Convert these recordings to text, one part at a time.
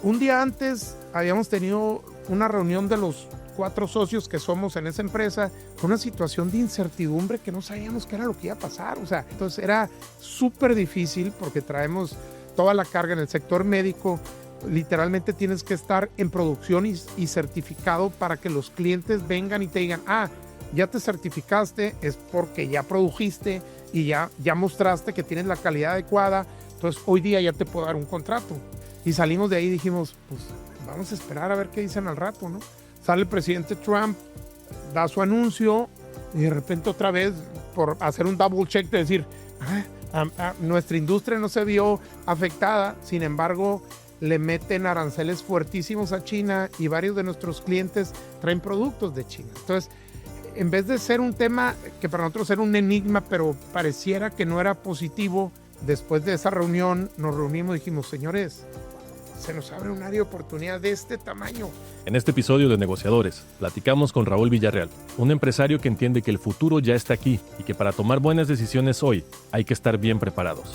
Un día antes habíamos tenido una reunión de los 4 socios que somos en esa empresa, con una situación de incertidumbre que no sabíamos qué era lo que iba a pasar. O sea, entonces era súper difícil porque traemos toda la carga en el sector médico. Literalmente tienes que estar en producción y certificado para que los clientes vengan y te digan, ya te certificaste, es porque ya produjiste y ya mostraste que tienes la calidad adecuada. Entonces hoy día ya te puedo dar un contrato. Y salimos de ahí y dijimos, pues vamos a esperar a ver qué dicen al rato, ¿no? Sale el presidente Trump, da su anuncio y de repente otra vez, por hacer un double check de decir, nuestra industria no se vio afectada, sin embargo, le meten aranceles fuertísimos a China y varios de nuestros clientes traen productos de China. Entonces, en vez de ser un tema que para nosotros era un enigma, pero pareciera que no era positivo, después de esa reunión nos reunimos y dijimos, señores, se nos abre un área de oportunidad de este tamaño. En este episodio de Negociadores, platicamos con Raúl Villarreal, un empresario que entiende que el futuro ya está aquí y que para tomar buenas decisiones hoy hay que estar bien preparados.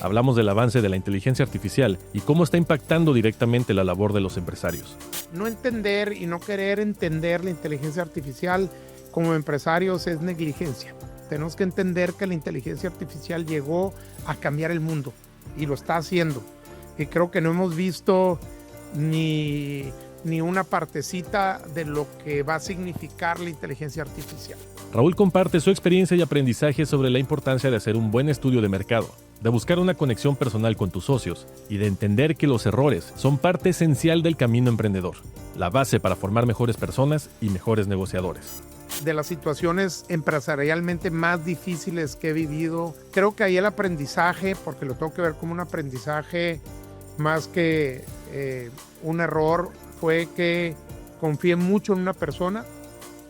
Hablamos del avance de la inteligencia artificial y cómo está impactando directamente la labor de los empresarios. No entender y no querer entender la inteligencia artificial como empresarios es negligencia. Tenemos que entender que la inteligencia artificial llegó a cambiar el mundo y lo está haciendo. Y creo que no hemos visto ni una partecita de lo que va a significar la inteligencia artificial. Raúl comparte su experiencia y aprendizaje sobre la importancia de hacer un buen estudio de mercado, de buscar una conexión personal con tus socios y de entender que los errores son parte esencial del camino emprendedor, la base para formar mejores personas y mejores negociadores. De las situaciones empresarialmente más difíciles que he vivido, creo que ahí el aprendizaje, porque lo tengo que ver como un aprendizaje más que un error, fue que confié mucho en una persona.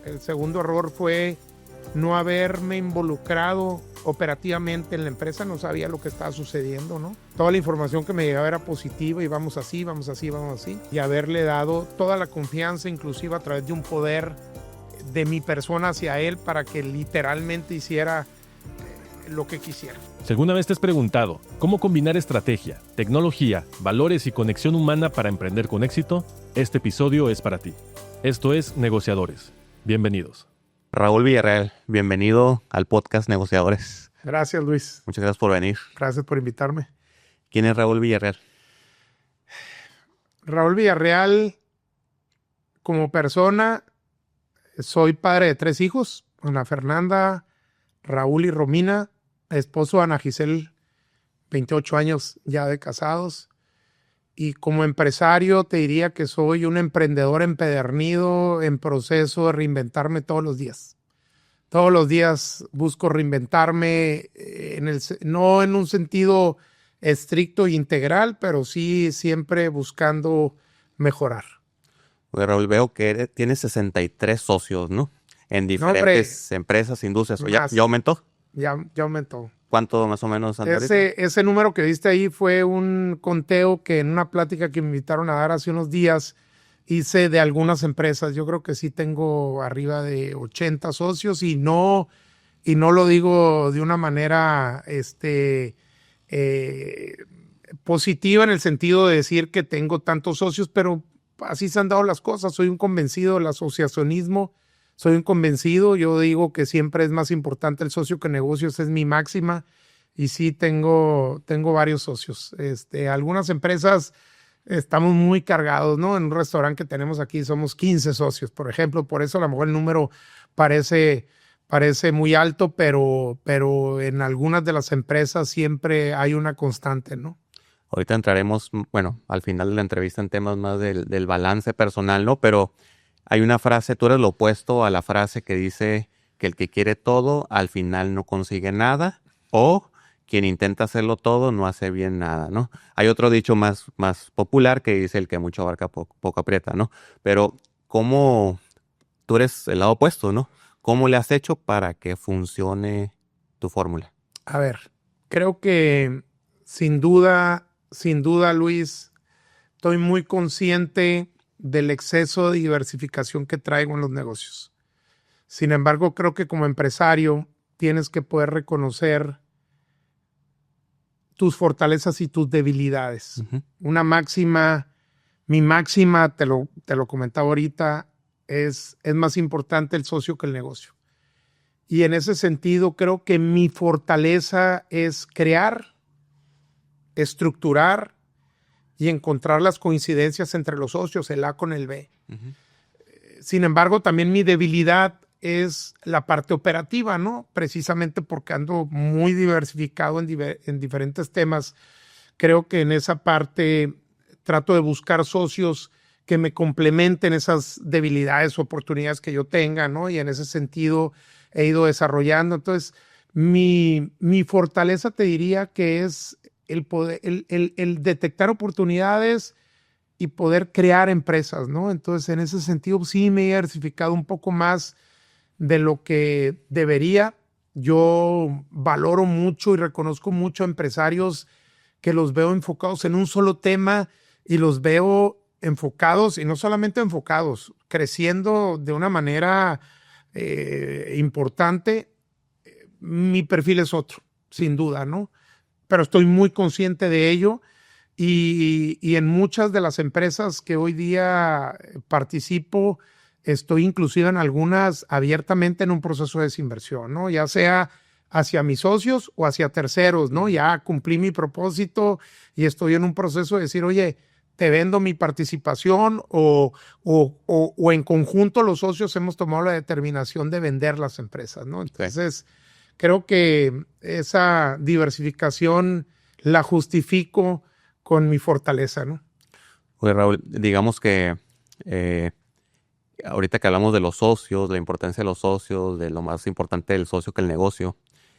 El segundo error fue no haberme involucrado operativamente en la empresa, no sabía lo que estaba sucediendo, ¿no? Toda la información que me llegaba era positiva y vamos así, vamos así, vamos así. Y haberle dado toda la confianza, inclusive a través de un poder de mi persona hacia él, para que literalmente hiciera lo que quisiera. Si alguna vez te has preguntado cómo combinar estrategia, tecnología, valores y conexión humana para emprender con éxito, este episodio es para ti. Esto es Negociadores. Bienvenidos. Raúl Villarreal, bienvenido al podcast Negociadores. Gracias, Luis. Muchas gracias por venir. Gracias por invitarme. ¿Quién es Raúl Villarreal? Raúl Villarreal, como persona, soy padre de 3 hijos, Ana Fernanda, Raúl y Romina, esposo de Ana Giselle, 28 años ya de casados. Y como empresario te diría que soy un emprendedor empedernido en proceso de reinventarme todos los días. Todos los días busco reinventarme, no en un sentido estricto e integral, pero sí siempre buscando mejorar. Oye, Raúl, veo que tienes 63 socios, ¿no? En diferentes empresas, industrias. ¿Ya aumentó? Ya aumentó. ¿Cuánto más o menos? Ese número que viste ahí fue un conteo que en una plática que me invitaron a dar hace unos días hice de algunas empresas. Yo creo que sí tengo arriba de 80 socios y no lo digo de una manera positiva en el sentido de decir que tengo tantos socios, pero así se han dado las cosas. Soy un convencido del asociacionismo. Soy un convencido, yo digo que siempre es más importante el socio que negocios, es mi máxima, y sí tengo varios socios. Algunas empresas estamos muy cargados, ¿no? En un restaurante que tenemos aquí somos 15 socios, por ejemplo, por eso a lo mejor el número parece muy alto, pero en algunas de las empresas siempre hay una constante, ¿no? Ahorita entraremos, al final de la entrevista en temas más del balance personal, ¿no? Pero hay una frase, tú eres lo opuesto a la frase que dice que el que quiere todo al final no consigue nada, o quien intenta hacerlo todo no hace bien nada, ¿no? Hay otro dicho más popular que dice el que mucho abarca poco aprieta, ¿no? Pero ¿cómo tú eres el lado opuesto, ¿no? ¿Cómo le has hecho para que funcione tu fórmula? A ver, creo que sin duda, Luis, estoy muy consciente del exceso de diversificación que traigo en los negocios. Sin embargo, creo que como empresario tienes que poder reconocer tus fortalezas y tus debilidades. Uh-huh. Una máxima mi máxima, te lo comentaba ahorita, es más importante el socio que el negocio. Y en ese sentido creo que mi fortaleza es crear, estructurar y encontrar las coincidencias entre los socios, el A con el B. Uh-huh. Sin embargo, también mi debilidad es la parte operativa, ¿no? Precisamente porque ando muy diversificado en diferentes temas. Creo que en esa parte trato de buscar socios que me complementen esas debilidades, oportunidades que yo tenga, ¿no? Y en ese sentido he ido desarrollando. Entonces, mi fortaleza te diría que es el poder, el detectar oportunidades y poder crear empresas, ¿no? Entonces, en ese sentido, sí me he diversificado un poco más de lo que debería. Yo valoro mucho y reconozco mucho a empresarios que los veo enfocados en un solo tema y los veo enfocados, y no solamente enfocados, creciendo de una manera importante. Mi perfil es otro, sin duda, ¿no? Pero estoy muy consciente de ello y en muchas de las empresas que hoy día participo, estoy inclusive en algunas abiertamente en un proceso de desinversión, ¿no? Ya sea hacia mis socios o hacia terceros, ¿no? Ya cumplí mi propósito y estoy en un proceso de decir, oye, te vendo mi participación o en conjunto los socios hemos tomado la determinación de vender las empresas, ¿no? Entonces, creo que esa diversificación la justifico con mi fortaleza, ¿no? Oye, Raúl, digamos que ahorita que hablamos de los socios, de la importancia de los socios, de lo más importante del socio que el negocio,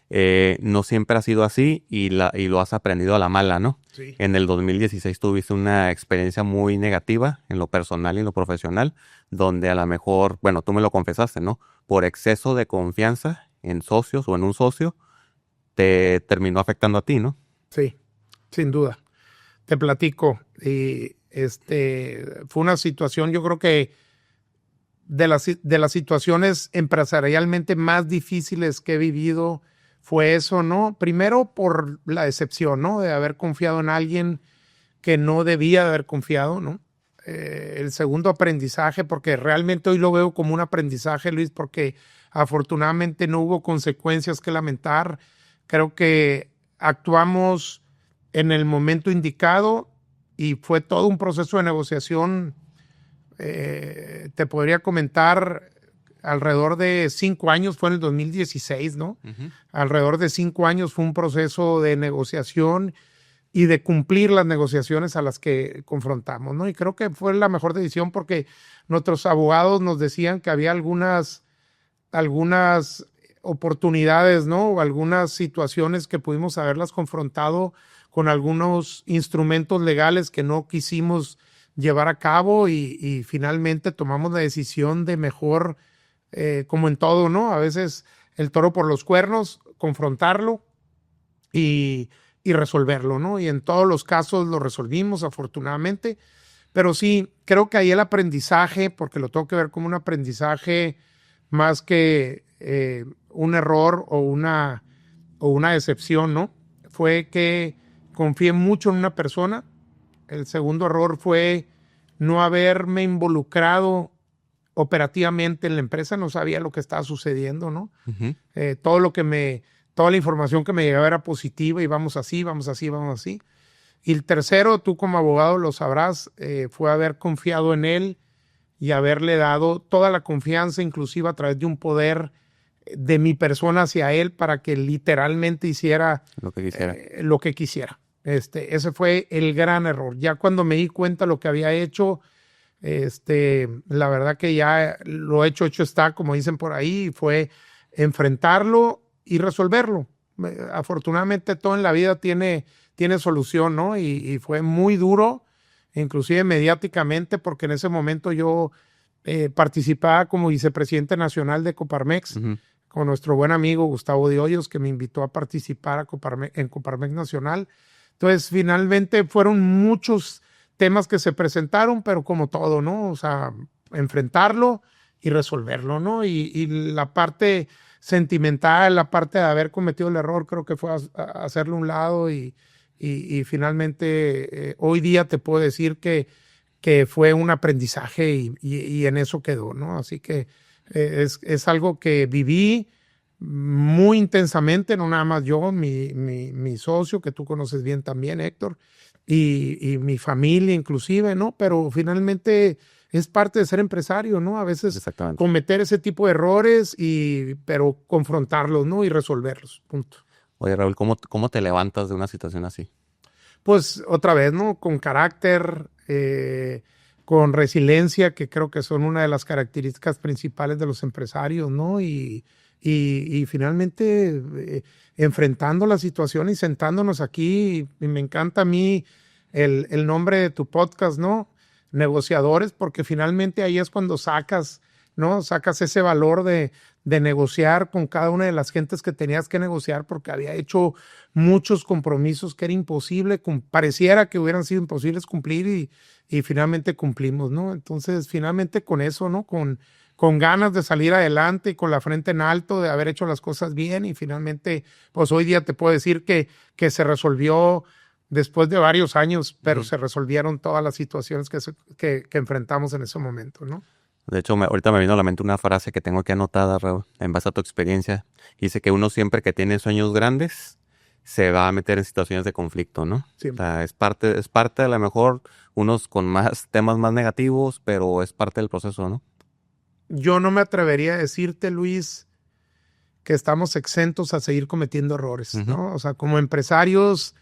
no siempre ha sido así y lo has aprendido a la mala, ¿no? Sí. En el 2016 tuviste una experiencia muy negativa en lo personal y en lo profesional, donde a lo mejor, bueno, tú me lo confesaste, ¿no? Por exceso de confianza en socios o en un socio, te terminó afectando a ti, ¿no? Sí, sin duda. Te platico. Y fue una situación, yo creo que de las situaciones empresarialmente más difíciles que he vivido fue eso, ¿no? Primero por la decepción, ¿no? De haber confiado en alguien que no debía de haber confiado, ¿no? El segundo aprendizaje, porque realmente hoy lo veo como un aprendizaje, Luis, porque afortunadamente no hubo consecuencias que lamentar. Creo que actuamos en el momento indicado y fue todo un proceso de negociación. Te podría comentar alrededor de 5 años, fue en el 2016, ¿no? Uh-huh. Alrededor de 5 años fue un proceso de negociación y de cumplir las negociaciones a las que confrontamos, ¿no? Y creo que fue la mejor decisión porque nuestros abogados nos decían que había algunas oportunidades, ¿no? O algunas situaciones que pudimos haberlas confrontado con algunos instrumentos legales que no quisimos llevar a cabo y finalmente tomamos la decisión de mejor, como en todo, ¿no? A veces el toro por los cuernos, confrontarlo y resolverlo, ¿no? Y en todos los casos lo resolvimos, afortunadamente. Pero sí, creo que ahí el aprendizaje, porque lo tengo que ver como un aprendizaje más que un error o una decepción, ¿no? Fue que confié mucho en una persona. El segundo error fue no haberme involucrado operativamente en la empresa, no sabía lo que estaba sucediendo, ¿no? Uh-huh. Toda la información que me llegaba era positiva y vamos así. Y el tercero, tú como abogado lo sabrás, fue haber confiado en él y haberle dado toda la confianza, inclusive a través de un poder de mi persona hacia él para que literalmente hiciera lo que quisiera. Ese fue el gran error. Ya cuando me di cuenta de lo que había hecho, la verdad que ya lo hecho está, como dicen por ahí, fue enfrentarlo y resolverlo. Afortunadamente todo en la vida tiene solución, ¿no? Y fue muy duro, inclusive mediáticamente, porque en ese momento yo participaba como vicepresidente nacional de Coparmex, uh-huh, con nuestro buen amigo Gustavo de Hoyos, que me invitó a participar en Coparmex Nacional. Entonces, finalmente fueron muchos temas que se presentaron, pero como todo, ¿no? O sea, enfrentarlo y resolverlo, ¿no? Y la parte sentimental, la parte de haber cometido el error, creo que fue hacerlo a un lado y finalmente hoy día te puedo decir que que fue un aprendizaje y en eso quedó, ¿no? Así que es algo que viví muy intensamente, no nada más yo, mi socio, que tú conoces bien también, Héctor, y mi familia inclusive, ¿no? Pero finalmente es parte de ser empresario, ¿no? A veces Exactamente. cometer ese tipo de errores, pero confrontarlos, ¿no? Y resolverlos, punto. Oye, Raúl, ¿cómo te levantas de una situación así? Pues otra vez, ¿no? Con carácter, con resiliencia, que creo que son una de las características principales de los empresarios, ¿no? Y finalmente enfrentando la situación y sentándonos aquí. Y me encanta a mí el nombre de tu podcast, ¿no? Negociadores, porque finalmente ahí es cuando sacas, ¿no? Sacas ese valor de negociar con cada una de las gentes que tenías que negociar, porque había hecho muchos compromisos que era imposible, pareciera que hubieran sido imposibles cumplir y finalmente cumplimos, ¿no? Entonces, finalmente con eso, ¿no? Con ganas de salir adelante y con la frente en alto, de haber hecho las cosas bien y finalmente, pues hoy día te puedo decir que se resolvió después de varios años, pero se resolvieron todas las situaciones que enfrentamos en ese momento, ¿no? De hecho, ahorita me vino a la mente una frase que tengo aquí anotada, Raúl, en base a tu experiencia. Dice que uno siempre que tiene sueños grandes se va a meter en situaciones de conflicto, ¿no? Siempre. O sea, es parte a lo mejor unos con más temas más negativos, pero es parte del proceso, ¿no? Yo no me atrevería a decirte, Luis, que estamos exentos a seguir cometiendo errores, ¿no? O sea, como empresarios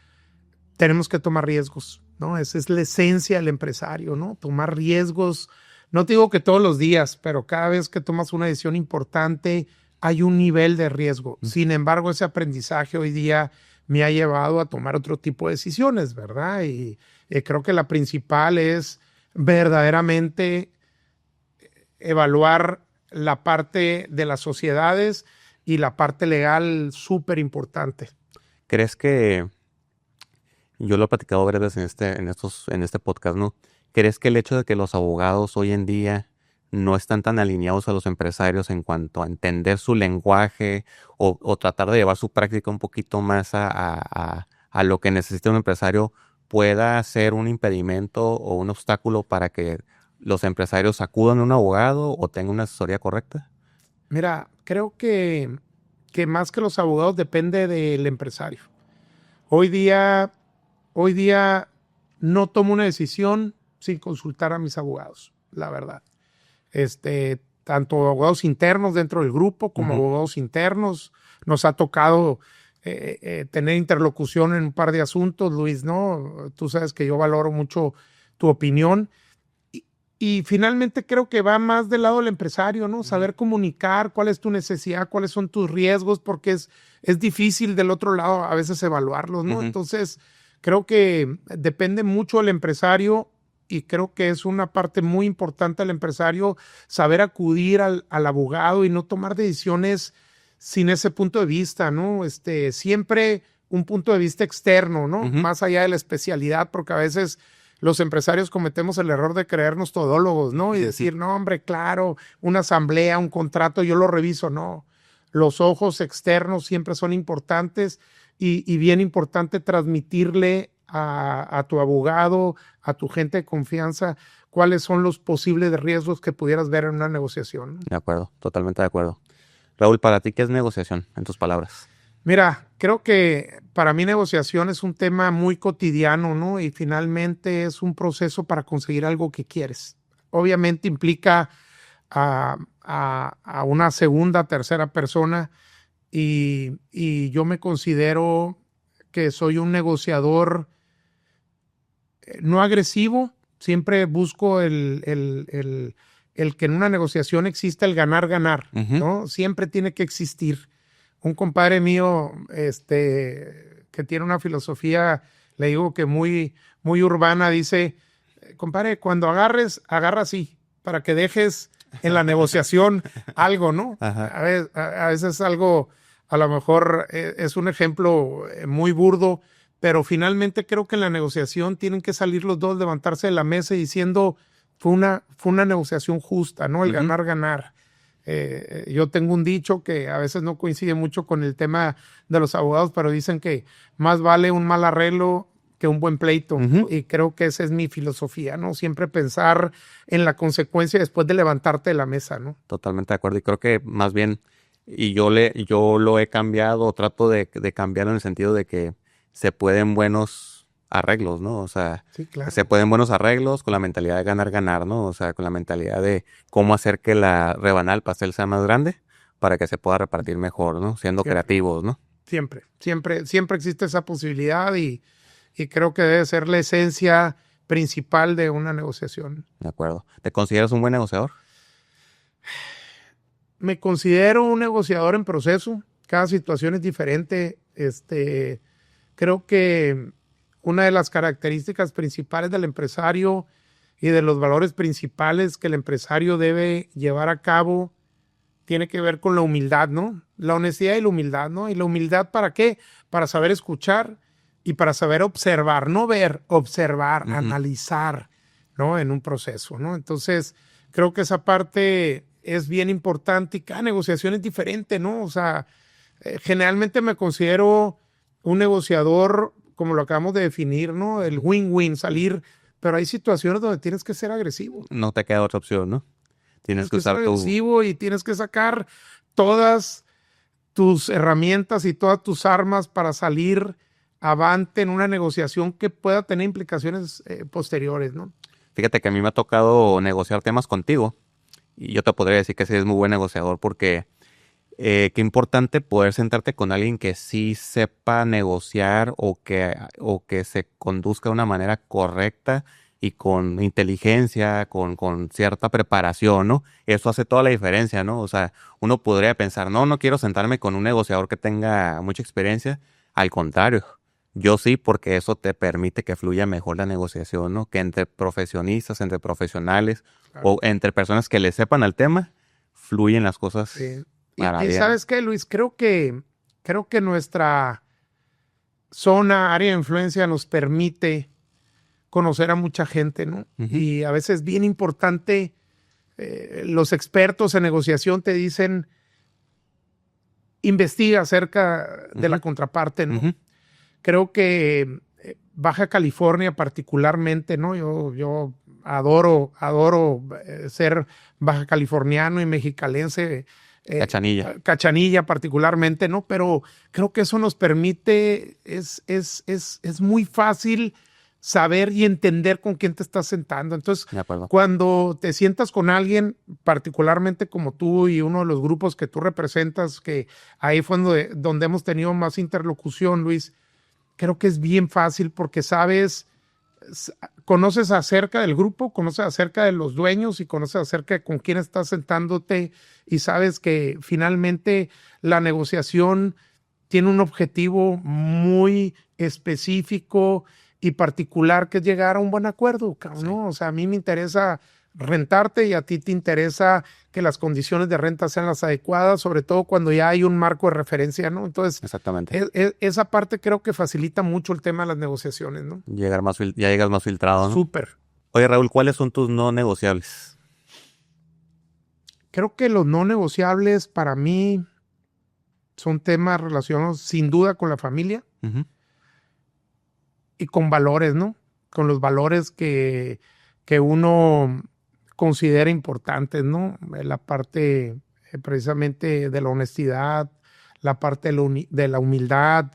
tenemos que tomar riesgos, ¿no? Esa es la esencia del empresario, ¿no? Tomar riesgos. No te digo que todos los días, pero cada vez que tomas una decisión importante hay un nivel de riesgo. Sin embargo, ese aprendizaje hoy día me ha llevado a tomar otro tipo de decisiones, ¿verdad? Y creo que la principal es verdaderamente evaluar la parte de las sociedades y la parte legal súper importante. ¿Crees que, yo lo he platicado varias veces en este podcast, ¿no? ¿Crees que el hecho de que los abogados hoy en día no están tan alineados a los empresarios en cuanto a entender su lenguaje o tratar de llevar su práctica un poquito más a lo que necesita un empresario pueda ser un impedimento o un obstáculo para que los empresarios acudan a un abogado o tengan una asesoría correcta? Mira, creo que más que los abogados depende del empresario. Hoy día no tomo una decisión sin consultar a mis abogados, la verdad. Tanto abogados internos dentro del grupo como abogados internos. Nos ha tocado tener interlocución en un par de asuntos, Luis, ¿no? Tú sabes que yo valoro mucho tu opinión. Y finalmente creo que va más del lado del empresario, ¿no? Saber comunicar cuál es tu necesidad, cuáles son tus riesgos, porque es difícil del otro lado a veces evaluarlos, ¿no? Entonces, creo que depende mucho del empresario y creo que es una parte muy importante del empresario saber acudir al abogado y no tomar decisiones sin ese punto de vista, ¿no? Siempre un punto de vista externo, ¿no? Más allá de la especialidad, porque a veces los empresarios cometemos el error de creernos todólogos, ¿no? Y decir, no, hombre, claro, una asamblea, un contrato, yo lo reviso. No, los ojos externos siempre son importantes y bien importante transmitirle a tu abogado, a tu gente de confianza, cuáles son los posibles riesgos que pudieras ver en una negociación. De acuerdo, totalmente de acuerdo. Raúl, ¿para ti qué es negociación, en tus palabras? Mira, creo que para mí negociación es un tema muy cotidiano, ¿no? Y finalmente es un proceso para conseguir algo que quieres. Obviamente implica a una segunda, tercera persona y yo me considero que soy un negociador no agresivo. Siempre busco el que en una negociación exista el ganar-ganar, ¿no? Siempre tiene que existir. Un compadre mío que tiene una filosofía, le digo que muy, muy urbana, dice, compadre, cuando agarres, agarra así, para que dejes en la negociación algo, ¿no? A veces algo, a lo mejor es un ejemplo muy burdo, pero finalmente creo que en la negociación tienen que salir los dos, levantarse de la mesa y diciendo, fue una negociación justa, ¿no? El ganar-ganar. Yo tengo un dicho que a veces no coincide mucho con el tema de los abogados, pero dicen que más vale un mal arreglo que un buen pleito. Ujú. Y creo que esa es mi filosofía, ¿no? Siempre pensar en la consecuencia después de levantarte de la mesa, ¿no? Totalmente de acuerdo. Y creo que más bien, y yo lo he cambiado, o trato de cambiarlo en el sentido de que se pueden buenos arreglos, ¿no? O sea, Sí, claro. se pueden buenos arreglos con la mentalidad de ganar, ganar, ¿no? O sea, con la mentalidad de cómo hacer que la rebanada del pastel sea más grande para que se pueda repartir mejor, ¿no? Siendo Siempre. creativos, ¿no? Siempre existe esa posibilidad y creo que debe ser la esencia principal de una negociación. De acuerdo. ¿Te consideras un buen negociador? Me considero un negociador en proceso. Cada situación es diferente. Creo que una de las características principales del empresario y de los valores principales que el empresario debe llevar a cabo tiene que ver con la humildad, ¿no? La honestidad y la humildad, ¿no? ¿Y la humildad para qué? Para saber escuchar y para saber observar, no ver, observar, Ujú. analizar, ¿no? En un proceso, ¿no? Entonces, creo que esa parte es bien importante y cada negociación es diferente, ¿no? O sea, generalmente me considero un negociador, como lo acabamos de definir, ¿no? El win-win, salir, pero hay situaciones donde tienes que ser agresivo. No te queda otra opción, ¿no? Tienes Tienes que que ser usar tu... agresivo y tienes que sacar todas tus herramientas y todas tus armas para salir avante en una negociación que pueda tener implicaciones posteriores, ¿no? Fíjate que a mí me ha tocado negociar temas contigo y yo te podría decir que sí es muy buen negociador porque qué importante poder sentarte con alguien que sí sepa negociar o que se conduzca de una manera correcta y con inteligencia, con cierta preparación, ¿no? Eso hace toda la diferencia, ¿no? O sea, uno podría pensar, no quiero sentarme con un negociador que tenga mucha experiencia. Al contrario, yo sí, porque eso te permite que fluya mejor la negociación, ¿no? Que entre profesionistas, entre profesionales Claro. o entre personas que le sepan al tema, fluyen las cosas Sí. Y maravillas. ¿sabes qué, Luis? Creo que nuestra zona, área de influencia nos permite conocer a mucha gente, ¿no? Ujú. Y a veces es bien importante, los expertos en negociación te dicen, investiga acerca de la Ujú. contraparte, ¿no? Ujú. Creo que Baja California particularmente, ¿no? Yo adoro ser baja californiano y mexicalense. Cachanilla. Cachanilla particularmente, ¿no? Pero creo que eso nos permite, es muy fácil saber y entender con quién te estás sentando. Entonces, De acuerdo. cuando te sientas con alguien, particularmente como tú y uno de los grupos que tú representas, que ahí fue donde hemos tenido más interlocución, Luis, creo que es bien fácil porque sabes, conoces acerca del grupo, conoces acerca de los dueños y conoces acerca de con quién estás sentándote y sabes que finalmente la negociación tiene un objetivo muy específico y particular que es llegar a un buen acuerdo, ¿no? O sea, a mí me interesa rentarte y a ti te interesa que las condiciones de renta sean las adecuadas, sobre todo cuando ya hay un marco de referencia, ¿no? Entonces, Exactamente. esa parte creo que facilita mucho el tema de las negociaciones, ¿no? Ya llegas más filtrado, ¿no? Súper. Oye, Raúl, ¿cuáles son tus no negociables? Creo que los no negociables para mí son temas relacionados sin duda con la familia Ujú. y con valores, ¿no? Con los valores que uno considera importantes, ¿no? La parte precisamente de la honestidad, la parte de la humildad,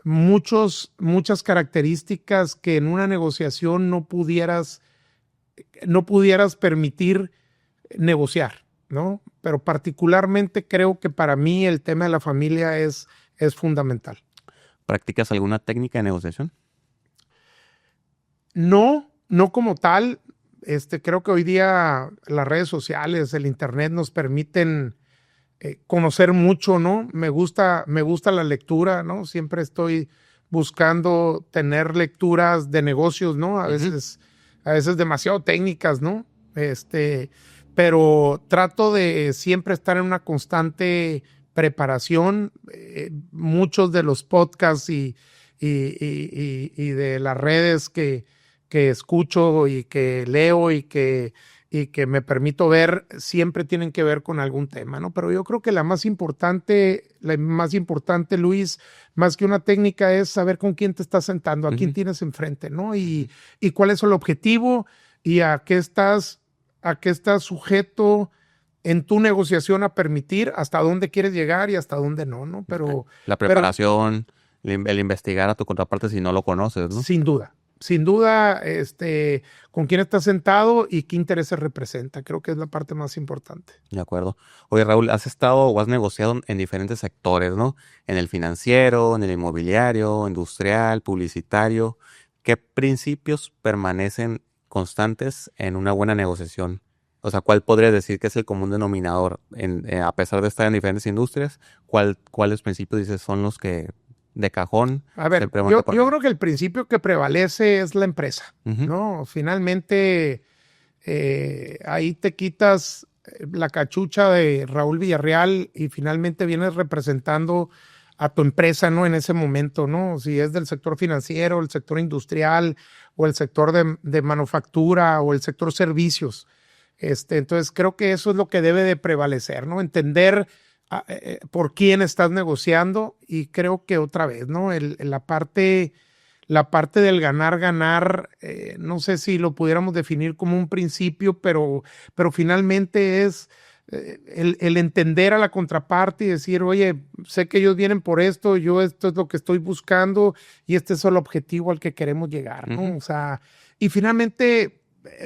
muchas características que en una negociación no pudieras permitir negociar, ¿no? Pero particularmente creo que para mí el tema de la familia es fundamental. ¿Practicas alguna técnica de negociación? No como tal. Creo que hoy día las redes sociales, el internet nos permiten conocer mucho, ¿no? Me gusta la lectura, ¿no? Siempre estoy buscando tener lecturas de negocios, ¿no? A veces demasiado técnicas, ¿no? Pero trato de siempre estar en una constante preparación. Muchos de los podcasts y de las redes que escucho y que leo y que y que me permito ver, siempre tienen que ver con algún tema, ¿no? Pero yo creo que la más importante, Luis, más que una técnica, es saber con quién te estás sentando, a quién tienes enfrente, ¿no? Y cuál es el objetivo y a qué estás sujeto en tu negociación a permitir, hasta dónde quieres llegar y hasta dónde no. Pero La preparación, el investigar a tu contraparte si no lo conoces, ¿no? Sin duda, con quién estás sentado y qué intereses representa. Creo que es la parte más importante. De acuerdo. Oye, Raúl, has estado o has negociado en diferentes sectores, ¿no? En el financiero, en el inmobiliario, industrial, publicitario. ¿Qué principios permanecen constantes en una buena negociación? O sea, ¿cuál podrías decir que es el común denominador? A pesar de estar en diferentes industrias, ¿cuáles principios dices son los que de cajón? A ver, yo creo que el principio que prevalece es la empresa, ¿no? Finalmente, ahí te quitas la cachucha de Raúl Villarreal y finalmente vienes representando a tu empresa, ¿no? En ese momento, ¿no? Si es del sector financiero, el sector industrial o el sector de manufactura o el sector servicios. Entonces, creo que eso es lo que debe de prevalecer, ¿no? Entender por quién estás negociando, y creo que otra vez, ¿no? La parte del ganar, no sé si lo pudiéramos definir como un principio, pero finalmente es el entender a la contraparte y decir, oye, sé que ellos vienen por esto, yo esto es lo que estoy buscando y este es el objetivo al que queremos llegar, ¿no? O sea, y finalmente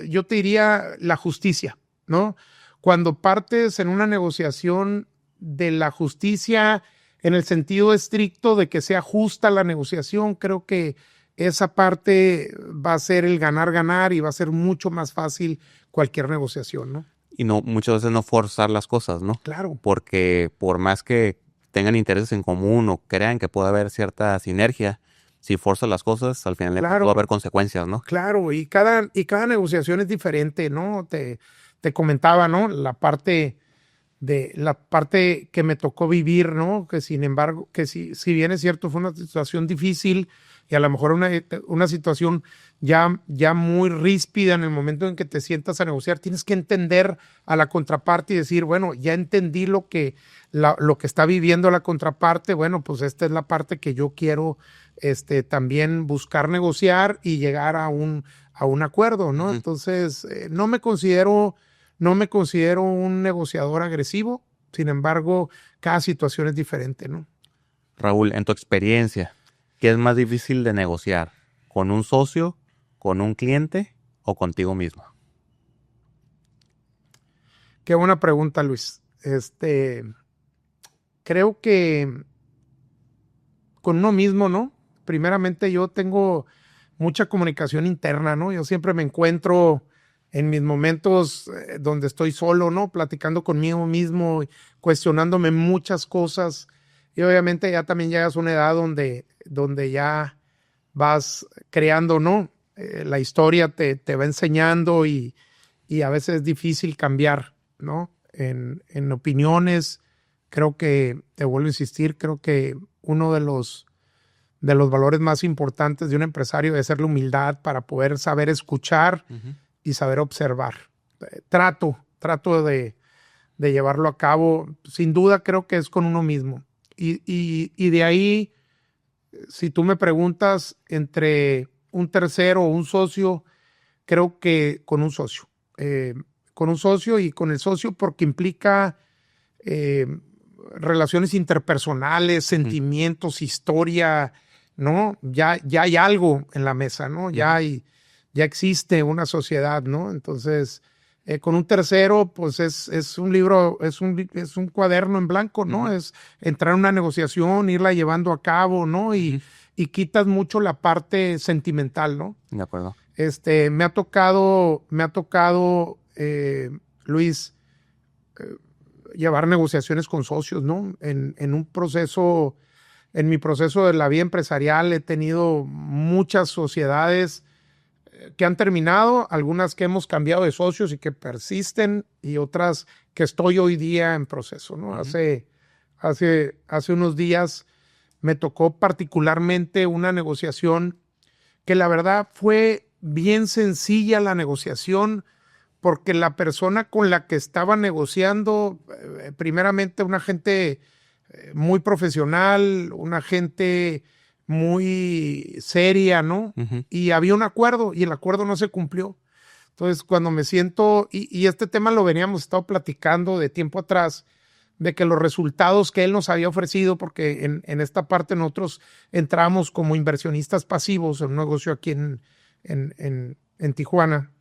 yo te diría la justicia, ¿no? Cuando partes en una negociación de la justicia en el sentido estricto de que sea justa la negociación, creo que esa parte va a ser el ganar y va a ser mucho más fácil cualquier negociación, ¿no? Y no, muchas veces no forzar las cosas, ¿no? Claro. Porque por más que tengan intereses en común o crean que puede haber cierta sinergia, si forzas las cosas, al final puede haber consecuencias, ¿no? Claro, y cada negociación es diferente, ¿no? Te comentaba, ¿no? La parte que me tocó vivir, ¿no? Que sin embargo, que si bien es cierto, fue una situación difícil y a lo mejor una situación ya muy ríspida en el momento en que te sientas a negociar, tienes que entender a la contraparte y decir, bueno, ya entendí lo que está viviendo la contraparte, bueno, pues esta es la parte que yo quiero también buscar negociar y llegar a un acuerdo, ¿no? Entonces, no me considero un negociador agresivo, sin embargo, cada situación es diferente, ¿no? Raúl, en tu experiencia, ¿qué es más difícil de negociar? ¿Con un socio, con un cliente o contigo mismo? Qué buena pregunta, Luis. Creo que con uno mismo, ¿no? Primeramente, yo tengo mucha comunicación interna, ¿no? Yo siempre me encuentro en mis momentos donde estoy solo, ¿no? Platicando conmigo mismo, cuestionándome muchas cosas. Y obviamente ya también llegas a una edad donde ya vas creando, ¿no? La historia te va enseñando y a veces es difícil cambiar, ¿no? En opiniones. Creo que, te vuelvo a insistir, creo que uno de los valores más importantes de un empresario debe ser la humildad para poder saber escuchar y saber observar. Trato de llevarlo a cabo. Sin duda creo que es con uno mismo. Y de ahí, si tú me preguntas entre un tercero o un socio, creo que con un socio. Con un socio y con el socio porque implica relaciones interpersonales, sentimientos, historia, ¿no? Ya hay algo en la mesa, ¿no? Ya existe una sociedad, ¿no? Entonces, con un tercero, pues es un libro, es un cuaderno en blanco, ¿no? Es entrar en una negociación, irla llevando a cabo, ¿no? Y quitas mucho la parte sentimental, ¿no? De acuerdo. Me ha tocado, Luis, llevar negociaciones con socios, ¿no? En mi proceso de la vida empresarial he tenido muchas sociedades que han terminado, algunas que hemos cambiado de socios y que persisten, y otras que estoy hoy día en proceso, ¿no? Hace unos días me tocó particularmente una negociación que la verdad fue bien sencilla la negociación, porque la persona con la que estaba negociando, primeramente una gente muy profesional, una gente muy seria, ¿no? Ujú. Y había un acuerdo y el acuerdo no se cumplió. Entonces, cuando me siento, y este tema lo veníamos estado platicando de tiempo atrás, de que los resultados que él nos había ofrecido, porque en esta parte nosotros entramos como inversionistas pasivos en un negocio aquí en Tijuana,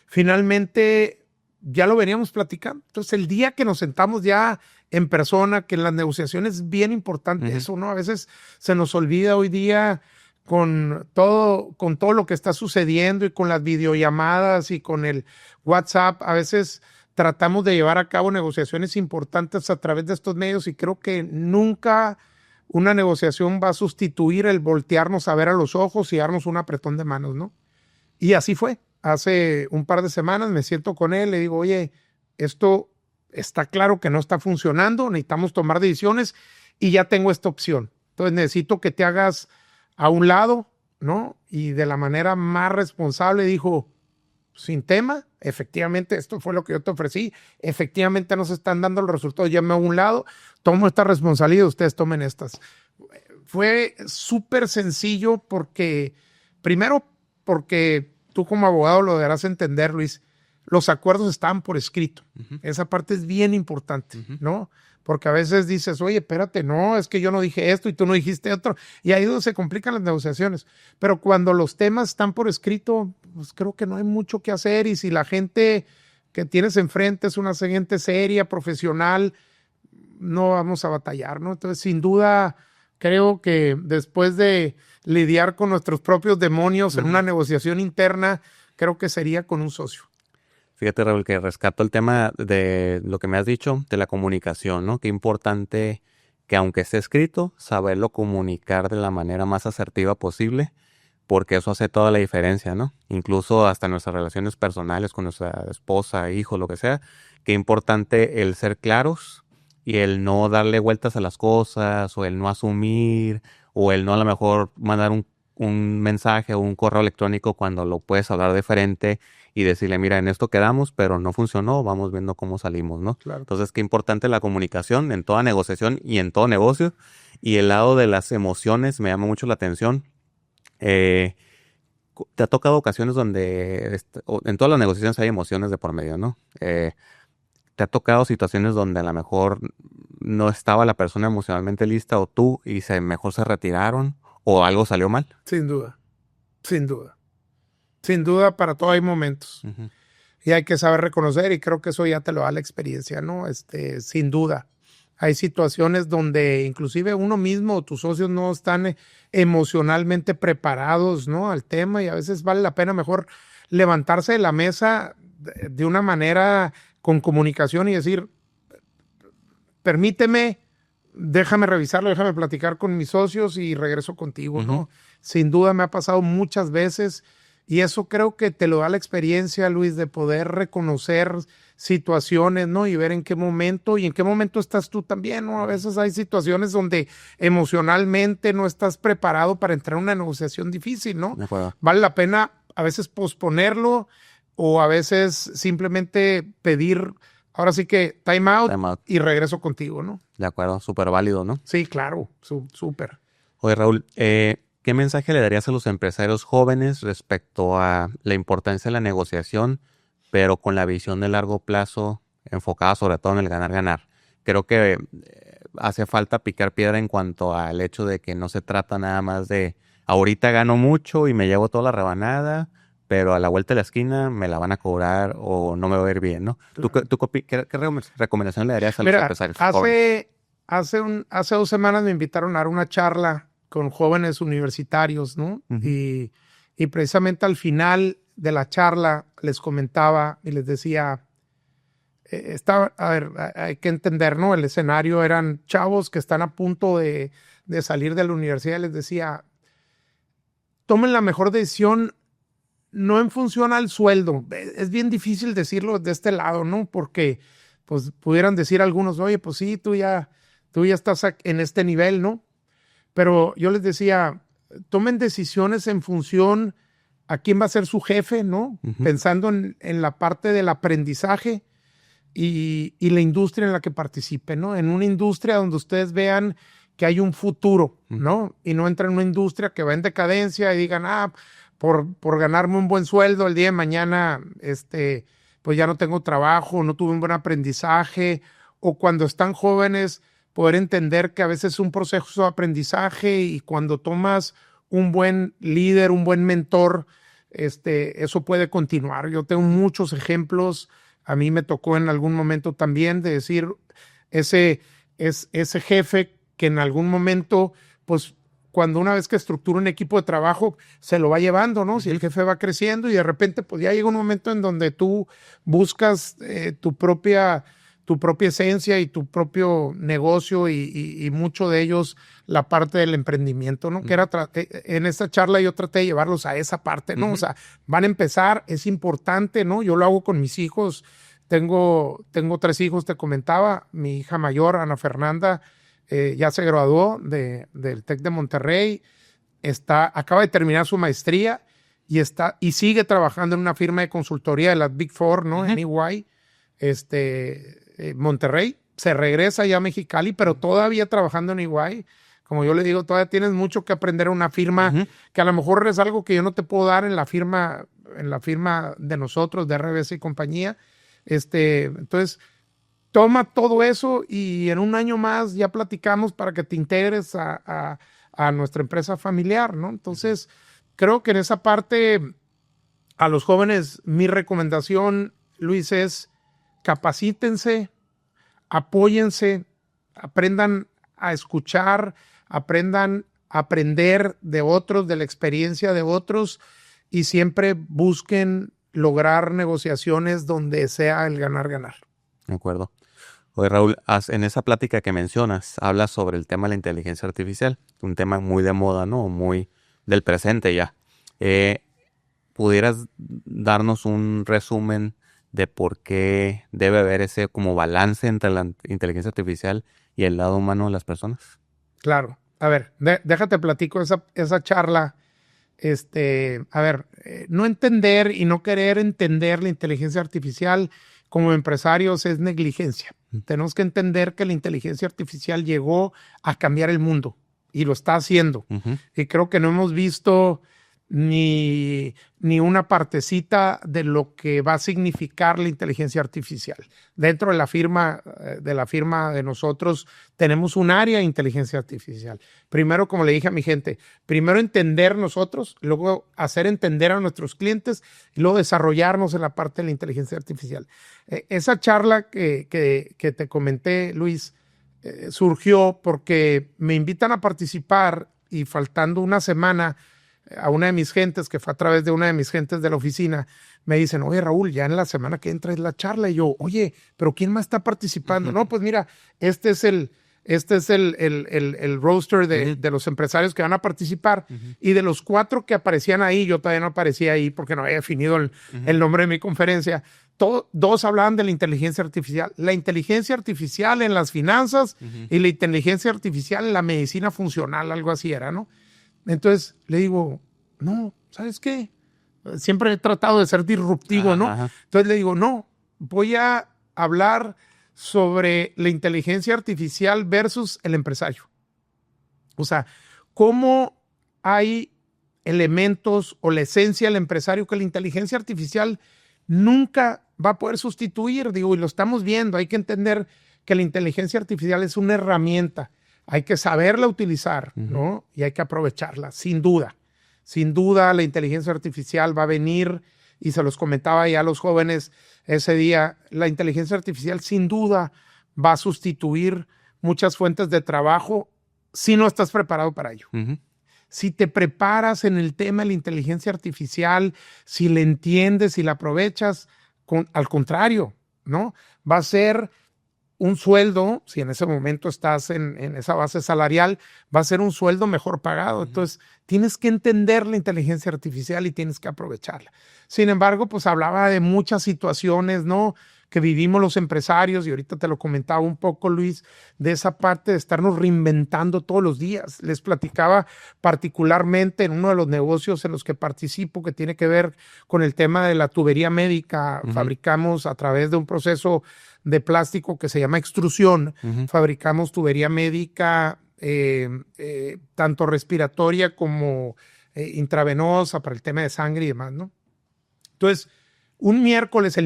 finalmente ya lo veníamos platicando. Entonces, el día que nos sentamos ya en persona, que en las negociaciones es bien importante eso, ¿no? A veces se nos olvida hoy día con todo lo que está sucediendo y con las videollamadas y con el WhatsApp, a veces tratamos de llevar a cabo negociaciones importantes a través de estos medios y creo que nunca una negociación va a sustituir el voltearnos a ver a los ojos y darnos un apretón de manos, ¿no? Y así fue. Hace un par de semanas me siento con él, le digo, oye, esto está claro que no está funcionando, necesitamos tomar decisiones y ya tengo esta opción. Entonces necesito que te hagas a un lado, ¿no? Y de la manera más responsable dijo, sin tema, efectivamente esto fue lo que yo te ofrecí, efectivamente no se están dando los resultados, ya me hago a un lado, tomo esta responsabilidad, ustedes tomen estas. Fue súper sencillo primero porque tú como abogado lo deberás entender, Luis, los acuerdos estaban por escrito. Uh-huh. Esa parte es bien importante, uh-huh, ¿no? Porque a veces dices, oye, espérate, no, es que yo no dije esto y tú no dijiste otro. Y ahí es donde se complican las negociaciones. Pero cuando los temas están por escrito, pues creo que no hay mucho que hacer. Y si la gente que tienes enfrente es una gente seria, profesional, no vamos a batallar, ¿no? Entonces, sin duda, creo que después de lidiar con nuestros propios demonios, uh-huh, en una negociación interna, creo que sería con un socio. Fíjate, Raúl, que rescato el tema de lo que me has dicho, de la comunicación, ¿no? Qué importante que aunque esté escrito, saberlo comunicar de la manera más asertiva posible, porque eso hace toda la diferencia, ¿no? Incluso hasta nuestras relaciones personales con nuestra esposa, hijo, lo que sea, qué importante el ser claros y el no darle vueltas a las cosas, o el no asumir, o el no a lo mejor mandar un mensaje o un correo electrónico cuando lo puedes hablar de frente y decirle, mira, en esto quedamos, pero no funcionó, vamos viendo cómo salimos, ¿no? Claro. Entonces, qué importante la comunicación en toda negociación y en todo negocio. Y el lado de las emociones me llama mucho la atención. ¿Te ha tocado ocasiones donde, en todas las negociaciones hay emociones de por medio, ¿no? ¿Te ha tocado situaciones donde a lo mejor no estaba la persona emocionalmente lista o tú y mejor se retiraron o algo salió mal? Sin duda, sin duda. Sin duda, para todo hay momentos. Uh-huh. Y hay que saber reconocer, y creo que eso ya te lo da la experiencia, ¿no? Sin duda. Hay situaciones donde inclusive uno mismo o tus socios no están emocionalmente preparados, ¿no?, al tema, y a veces vale la pena mejor levantarse de la mesa de una manera con comunicación y decir, permíteme, déjame revisarlo, déjame platicar con mis socios y regreso contigo, uh-huh, ¿no? Sin duda me ha pasado muchas veces. Y eso creo que te lo da la experiencia, Luis, de poder reconocer situaciones, ¿no? Y ver en qué momento estás tú también, ¿no? A veces hay situaciones donde emocionalmente no estás preparado para entrar en una negociación difícil, ¿no? Vale la pena a veces posponerlo o a veces simplemente pedir, ahora sí que time out y regreso contigo, ¿no? De acuerdo, súper válido, ¿no? Sí, claro, súper. Oye, Raúl, ¿qué mensaje le darías a los empresarios jóvenes respecto a la importancia de la negociación, pero con la visión de largo plazo enfocada sobre todo en el ganar-ganar? Creo que hace falta picar piedra en cuanto al hecho de que no se trata nada más de ahorita gano mucho y me llevo toda la rebanada, pero a la vuelta de la esquina me la van a cobrar o no me va a ir bien, ¿no? Claro. ¿Qué recomendación le darías a los empresarios jóvenes? Hace 2 semanas me invitaron a dar una charla con jóvenes universitarios, ¿no? Uh-huh. Y precisamente al final de la charla les comentaba y les decía, hay que entender, ¿no? El escenario eran chavos que están a punto de salir de la universidad y les decía, tomen la mejor decisión no en función al sueldo. Es bien difícil decirlo de este lado, ¿no? Porque pues pudieran decir algunos, oye, pues sí, tú ya estás en este nivel, ¿no? Pero yo les decía, tomen decisiones en función a quién va a ser su jefe, ¿no? Ujú. Pensando en la parte del aprendizaje y la industria en la que participe, ¿no? En una industria donde ustedes vean que hay un futuro, ¿no? Y no entren en una industria que va en decadencia y digan, por ganarme un buen sueldo el día de mañana, pues ya no tengo trabajo, no tuve un buen aprendizaje, o cuando están jóvenes, poder entender que a veces es un proceso de aprendizaje y cuando tomas un buen líder, un buen mentor, eso puede continuar. Yo tengo muchos ejemplos. A mí me tocó en algún momento también de decir, ese jefe que en algún momento, pues cuando una vez que estructura un equipo de trabajo, se lo va llevando, ¿no? Si el jefe va creciendo y de repente, pues ya llega un momento en donde tú buscas tu propia esencia y tu propio negocio y mucho de ellos la parte del emprendimiento, ¿no? Que era en esta charla yo traté de llevarlos a esa parte, ¿no? O sea, van a empezar, es importante, ¿no? Yo lo hago con mis hijos. Tengo 3 hijos, te comentaba. Mi hija mayor, Ana Fernanda, ya se graduó del TEC de Monterrey. Acaba de terminar su maestría y sigue trabajando en una firma de consultoría de las Big Four, ¿no? En EY. Monterrey, se regresa ya a Mexicali, pero todavía trabajando en EY. Como yo le digo, todavía tienes mucho que aprender en una firma que a lo mejor es algo que yo no te puedo dar en la firma de nosotros, de RBS y compañía. Entonces, toma todo eso y en un año más ya platicamos para que te integres a nuestra empresa familiar, ¿no? Entonces, creo que en esa parte, a los jóvenes, mi recomendación, Luis, es capacítense, apóyense, aprendan a escuchar, aprendan a aprender de otros, de la experiencia de otros y siempre busquen lograr negociaciones donde sea el ganar-ganar. De acuerdo. Oye, Raúl, en esa plática que mencionas, hablas sobre el tema de la inteligencia artificial, un tema muy de moda, ¿no? Muy del presente ya. ¿Pudieras darnos un resumen de por qué debe haber ese como balance entre la inteligencia artificial y el lado humano de las personas? Claro. A ver, déjate platico esa charla. No entender y no querer entender la inteligencia artificial como empresarios es negligencia. Tenemos que entender que la inteligencia artificial llegó a cambiar el mundo y lo está haciendo. Y creo que no hemos visto ni una partecita de lo que va a significar la inteligencia artificial. Dentro de la firma de nosotros tenemos un área de inteligencia artificial. Primero, como le dije a mi gente, primero entender nosotros, luego hacer entender a nuestros clientes y luego desarrollarnos en la parte de la inteligencia artificial. Esa charla que te comenté, Luis, surgió porque me invitan a participar y faltando una semana a una de mis gentes, que fue a través de una de mis gentes de la oficina, me dicen, oye, Raúl, ya en la semana que entra es la charla. Y yo, oye, ¿pero quién más está participando? No, pues mira, este es el roster de los empresarios que van a participar. Y de los 4 que aparecían ahí, yo todavía no aparecía ahí porque no había definido el nombre de mi conferencia. 2 hablaban de la inteligencia artificial. La inteligencia artificial en las finanzas y la inteligencia artificial en la medicina funcional, algo así era, ¿no? Entonces le digo, no, ¿sabes qué? Siempre he tratado de ser disruptivo, ¿no? Entonces le digo, no, voy a hablar sobre la inteligencia artificial versus el empresario. O sea, cómo hay elementos o la esencia del empresario que la inteligencia artificial nunca va a poder sustituir, digo, y lo estamos viendo. Hay que entender que la inteligencia artificial es una herramienta. Hay que saberla utilizar, ¿no? Y hay que aprovecharla, sin duda. Sin duda, la inteligencia artificial va a venir, y se los comentaba ya a los jóvenes ese día, la inteligencia artificial sin duda va a sustituir muchas fuentes de trabajo si no estás preparado para ello. Si te preparas en el tema de la inteligencia artificial, si la entiendes, si la aprovechas, al contrario, ¿no? Va a ser un sueldo, si en ese momento estás en esa base salarial, va a ser un sueldo mejor pagado. Entonces, tienes que entender la inteligencia artificial y tienes que aprovecharla. Sin embargo, pues hablaba de muchas situaciones, ¿no? que vivimos los empresarios, y ahorita te lo comentaba un poco, Luis, de esa parte de estarnos reinventando todos los días. Les platicaba particularmente en uno de los negocios en los que participo, que tiene que ver con el tema de la tubería médica. Fabricamos a través de un proceso de plástico que se llama extrusión, fabricamos tubería médica, tanto respiratoria como intravenosa para el tema de sangre y demás, ¿no? Entonces, el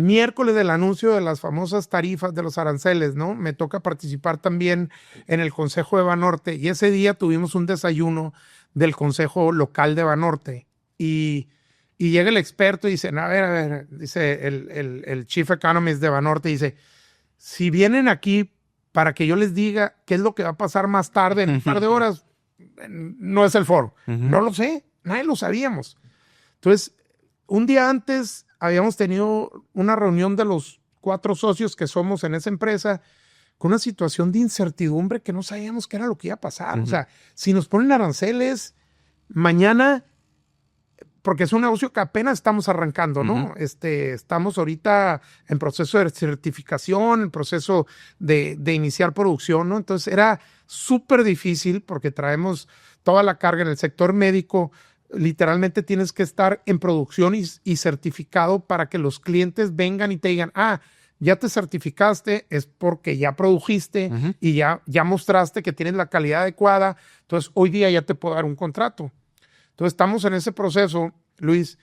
miércoles del anuncio de las famosas tarifas de los aranceles, ¿no? Me toca participar también en el Consejo de Banorte, y ese día tuvimos un desayuno del Consejo Local de Banorte, y llega el experto y dice, a ver, dice el Chief Economist de Banorte, dice, si vienen aquí para que yo les diga qué es lo que va a pasar más tarde, en un par de horas, no es el foro. No lo sé, nadie lo sabíamos. Entonces, un día antes habíamos tenido una reunión de los 4 socios que somos en esa empresa con una situación de incertidumbre que no sabíamos qué era lo que iba a pasar. O sea, si nos ponen aranceles mañana, porque es un negocio que apenas estamos arrancando, ¿no? Estamos ahorita en proceso de certificación, en proceso de iniciar producción, ¿no? Entonces era súper difícil porque traemos toda la carga en el sector médico. Literalmente tienes que estar en producción y certificado para que los clientes vengan y te digan, ya te certificaste, es porque ya produjiste y ya mostraste que tienes la calidad adecuada. Entonces, hoy día ya te puedo dar un contrato. Entonces, estamos en ese proceso, Luis,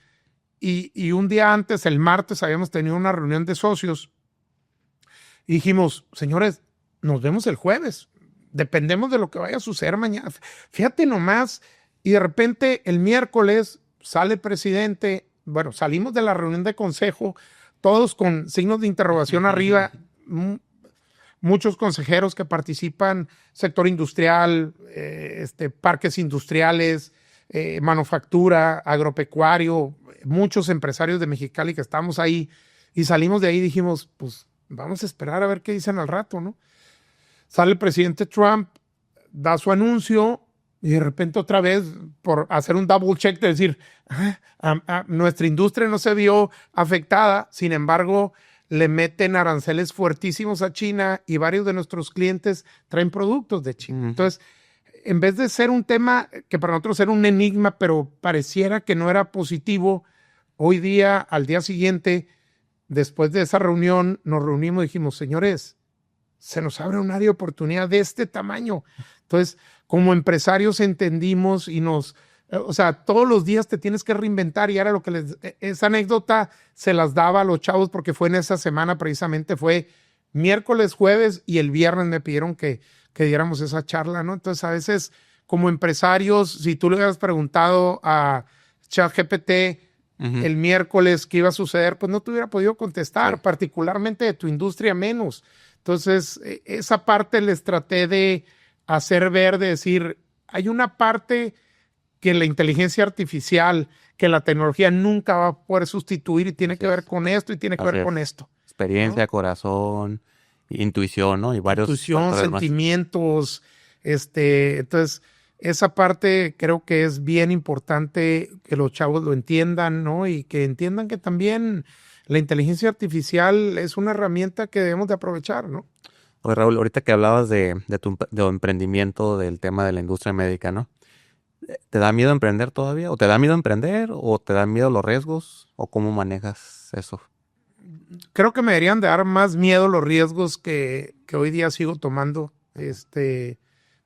y un día antes, el martes, habíamos tenido una reunión de socios y dijimos, señores, nos vemos el jueves. Dependemos de lo que vaya a suceder mañana. Fíjate nomás. Y de repente el miércoles sale el presidente, bueno, salimos de la reunión de consejo, todos con signos de interrogación arriba, muchos consejeros que participan, sector industrial, parques industriales, manufactura, agropecuario, muchos empresarios de Mexicali que estamos ahí, y salimos de ahí y dijimos, pues vamos a esperar a ver qué dicen al rato, ¿no? Sale el presidente Trump, da su anuncio, y de repente otra vez, por hacer un double check de decir, nuestra industria no se vio afectada, sin embargo, le meten aranceles fuertísimos a China y varios de nuestros clientes traen productos de China. Entonces, en vez de ser un tema que para nosotros era un enigma, pero pareciera que no era positivo, hoy día, al día siguiente, después de esa reunión, nos reunimos y dijimos, señores, se nos abre un área de oportunidad de este tamaño. Entonces, como empresarios entendimos y todos los días te tienes que reinventar, y era lo que esa anécdota se las daba a los chavos porque fue en esa semana precisamente, fue miércoles, jueves y el viernes me pidieron que diéramos esa charla, ¿no? Entonces, a veces como empresarios, si tú le hubieras preguntado a ChatGPT el miércoles qué iba a suceder, pues no te hubiera podido contestar, particularmente de tu industria menos. Entonces, esa parte les traté de hacer ver, de decir, hay una parte que la inteligencia artificial, que la tecnología nunca va a poder sustituir, y tiene que ver con esto y tiene que ver con esto. Experiencia, ¿no? Corazón, intuición, ¿no? Y varios intuición, sentimientos, entonces esa parte creo que es bien importante que los chavos lo entiendan, ¿no? Y que entiendan que también la inteligencia artificial es una herramienta que debemos de aprovechar, ¿no? Oye, Raúl, ahorita que hablabas de tu emprendimiento, del tema de la industria médica, ¿no? ¿Te da miedo emprender todavía? ¿O te da miedo emprender? ¿O te dan miedo los riesgos? ¿O cómo manejas eso? Creo que me deberían de dar más miedo los riesgos que hoy día sigo tomando,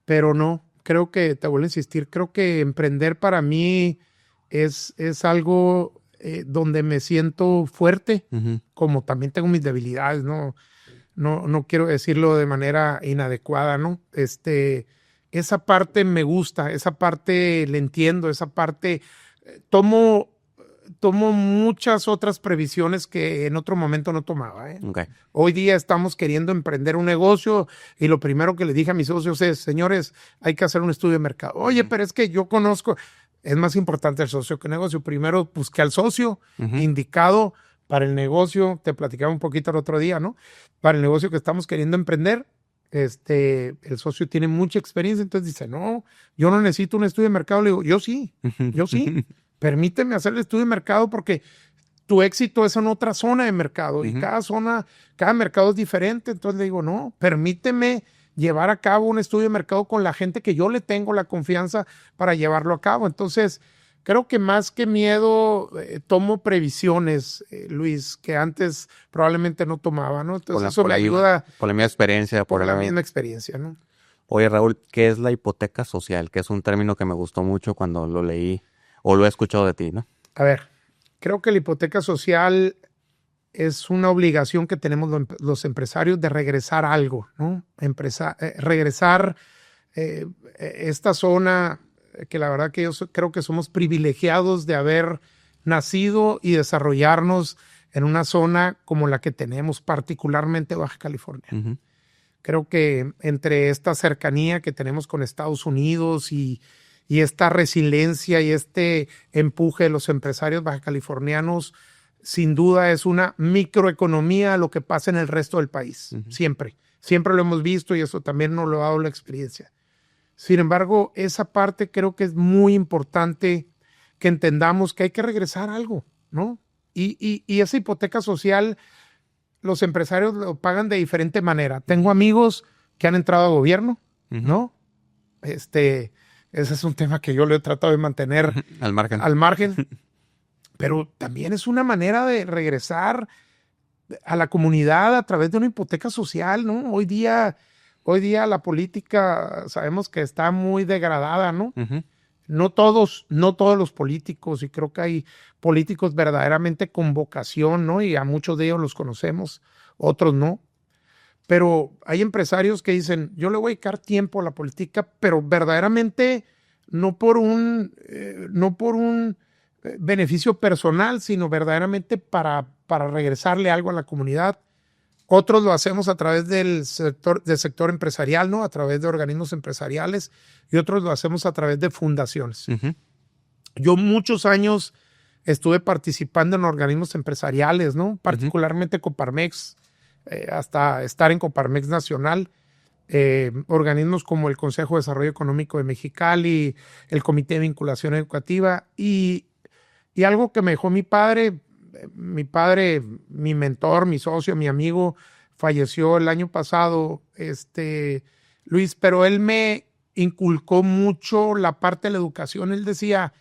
pero no, creo que, te vuelvo a insistir, creo que emprender para mí es algo donde me siento fuerte, como también tengo mis debilidades, ¿no? No quiero decirlo de manera inadecuada, ¿no? Esa parte me gusta, esa parte le entiendo, esa parte tomo muchas otras previsiones que en otro momento no tomaba, ¿eh? Okay. Hoy día estamos queriendo emprender un negocio y lo primero que le dije a mis socios es, señores, hay que hacer un estudio de mercado. Oye, pero es que yo conozco, es más importante el socio que el negocio. Primero busqué al socio indicado para el negocio, te platicaba un poquito el otro día, ¿no? Para el negocio que estamos queriendo emprender, el socio tiene mucha experiencia, entonces dice, no, yo no necesito un estudio de mercado. Le digo, yo sí. Permíteme hacer el estudio de mercado porque tu éxito es en otra zona de mercado y cada mercado es diferente. Entonces le digo, no, permíteme llevar a cabo un estudio de mercado con la gente que yo le tengo la confianza para llevarlo a cabo. Entonces, creo que más que miedo, tomo previsiones, Luis, que antes probablemente no tomaba, ¿no? Entonces, eso me ayuda. Por la misma experiencia. Por la misma experiencia, ¿no? Oye, Raúl, ¿qué es la hipoteca social? Que es un término que me gustó mucho cuando lo leí o lo he escuchado de ti, ¿no? A ver, creo que la hipoteca social es una obligación que tenemos los empresarios de regresar algo, ¿no? Regresar esta zona que la verdad que yo creo que somos privilegiados de haber nacido y desarrollarnos en una zona como la que tenemos, particularmente Baja California. Uh-huh. Creo que entre esta cercanía que tenemos con Estados Unidos y esta resiliencia y este empuje de los empresarios bajacalifornianos, sin duda es una microeconomía lo que pasa en el resto del país. Uh-huh. Siempre lo hemos visto y eso también nos lo ha dado la experiencia. Sin embargo, esa parte creo que es muy importante que entendamos que hay que regresar algo, ¿no? Y esa hipoteca social, los empresarios lo pagan de diferente manera. Tengo amigos que han entrado a gobierno, uh-huh. ¿no? Ese es un tema que yo le he tratado de mantener al margen. Pero también es una manera de regresar a la comunidad a través de una hipoteca social, ¿no? Hoy día la política sabemos que está muy degradada, ¿no? Uh-huh. No todos los políticos, y creo que hay políticos verdaderamente con vocación, ¿no? Y a muchos de ellos los conocemos, otros no. Pero hay empresarios que dicen, yo le voy a dedicar tiempo a la política, pero verdaderamente no por un beneficio personal, sino verdaderamente para regresarle algo a la comunidad. Otros lo hacemos a través del sector empresarial, ¿no? A través de organismos empresariales, y otros lo hacemos a través de fundaciones. Uh-huh. Yo muchos años estuve participando en organismos empresariales, ¿no? Particularmente uh-huh. Coparmex, hasta estar en Coparmex Nacional, organismos como el Consejo de Desarrollo Económico de Mexicali, el Comité de Vinculación Educativa, y algo que me dejó mi padre, mi mentor, mi socio, mi amigo, falleció el año pasado, Luis, pero él me inculcó mucho la parte de la educación. Él decía,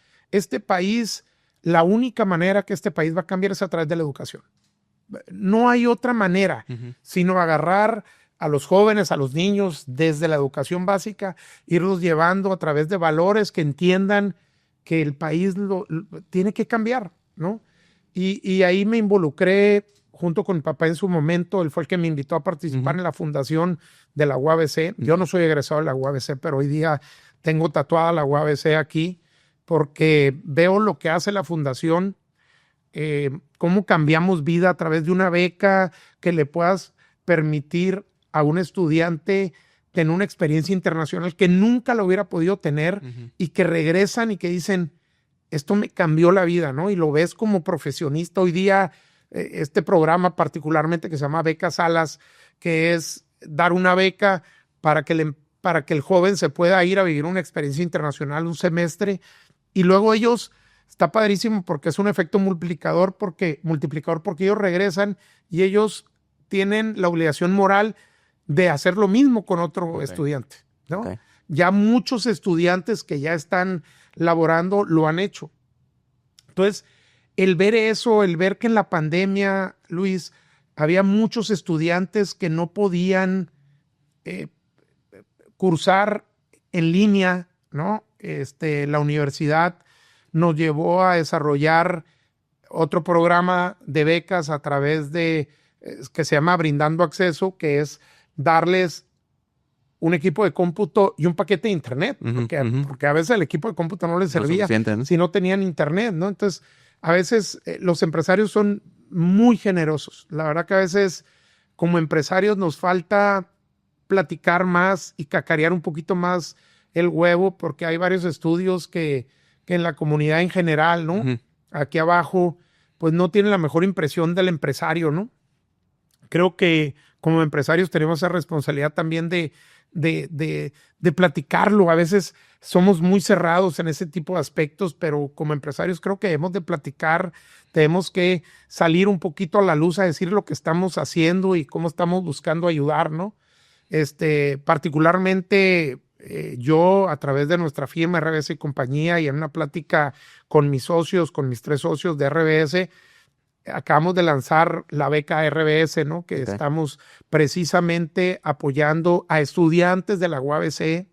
la única manera que este país va a cambiar es a través de la educación. No hay otra manera, uh-huh. sino agarrar a los jóvenes, a los niños, desde la educación básica, irlos llevando a través de valores que entiendan que el país tiene que cambiar, ¿no? Y ahí me involucré junto con mi papá en su momento. Él fue el que me invitó a participar uh-huh. en la fundación de la UABC. Uh-huh. Yo no soy egresado de la UABC, pero hoy día tengo tatuada la UABC aquí porque veo lo que hace la fundación, cómo cambiamos vida a través de una beca que le puedas permitir a un estudiante tener una experiencia internacional que nunca lo hubiera podido tener uh-huh. y que regresan y que dicen, esto me cambió la vida, ¿no? Y lo ves como profesionista. Hoy día, este programa particularmente que se llama Becas Alas, que es dar una beca para que el joven se pueda ir a vivir una experiencia internacional un semestre. Y luego está padrísimo porque es un efecto multiplicador porque ellos regresan y ellos tienen la obligación moral de hacer lo mismo con otro estudiante, ¿no? Okay. Ya muchos estudiantes que ya están laborando lo han hecho. Entonces, el ver eso, el ver que en la pandemia, Luis, había muchos estudiantes que no podían cursar en línea, ¿no? La universidad nos llevó a desarrollar otro programa de becas a través de que se llama Brindando Acceso, que es darles un equipo de cómputo y un paquete de internet, uh-huh, porque a veces el equipo de cómputo no les servía si no tenían internet, ¿no? Entonces, a veces los empresarios son muy generosos. La verdad que a veces como empresarios nos falta platicar más y cacarear un poquito más el huevo, porque hay varios estudios que en la comunidad en general, ¿no? Uh-huh. Aquí abajo, pues no tienen la mejor impresión del empresario, ¿no? Creo que como empresarios tenemos esa responsabilidad también de platicarlo. A veces somos muy cerrados en ese tipo de aspectos, pero como empresarios creo que debemos de platicar tenemos que salir un poquito a la luz a decir lo que estamos haciendo y cómo estamos buscando ayudar, ¿no? Particularmente yo, a través de nuestra firma RBS y compañía, y en una plática con mis socios, con mis 3 socios de RBS, acabamos de lanzar la beca RBS, ¿no? Que estamos precisamente apoyando a estudiantes de la UABC.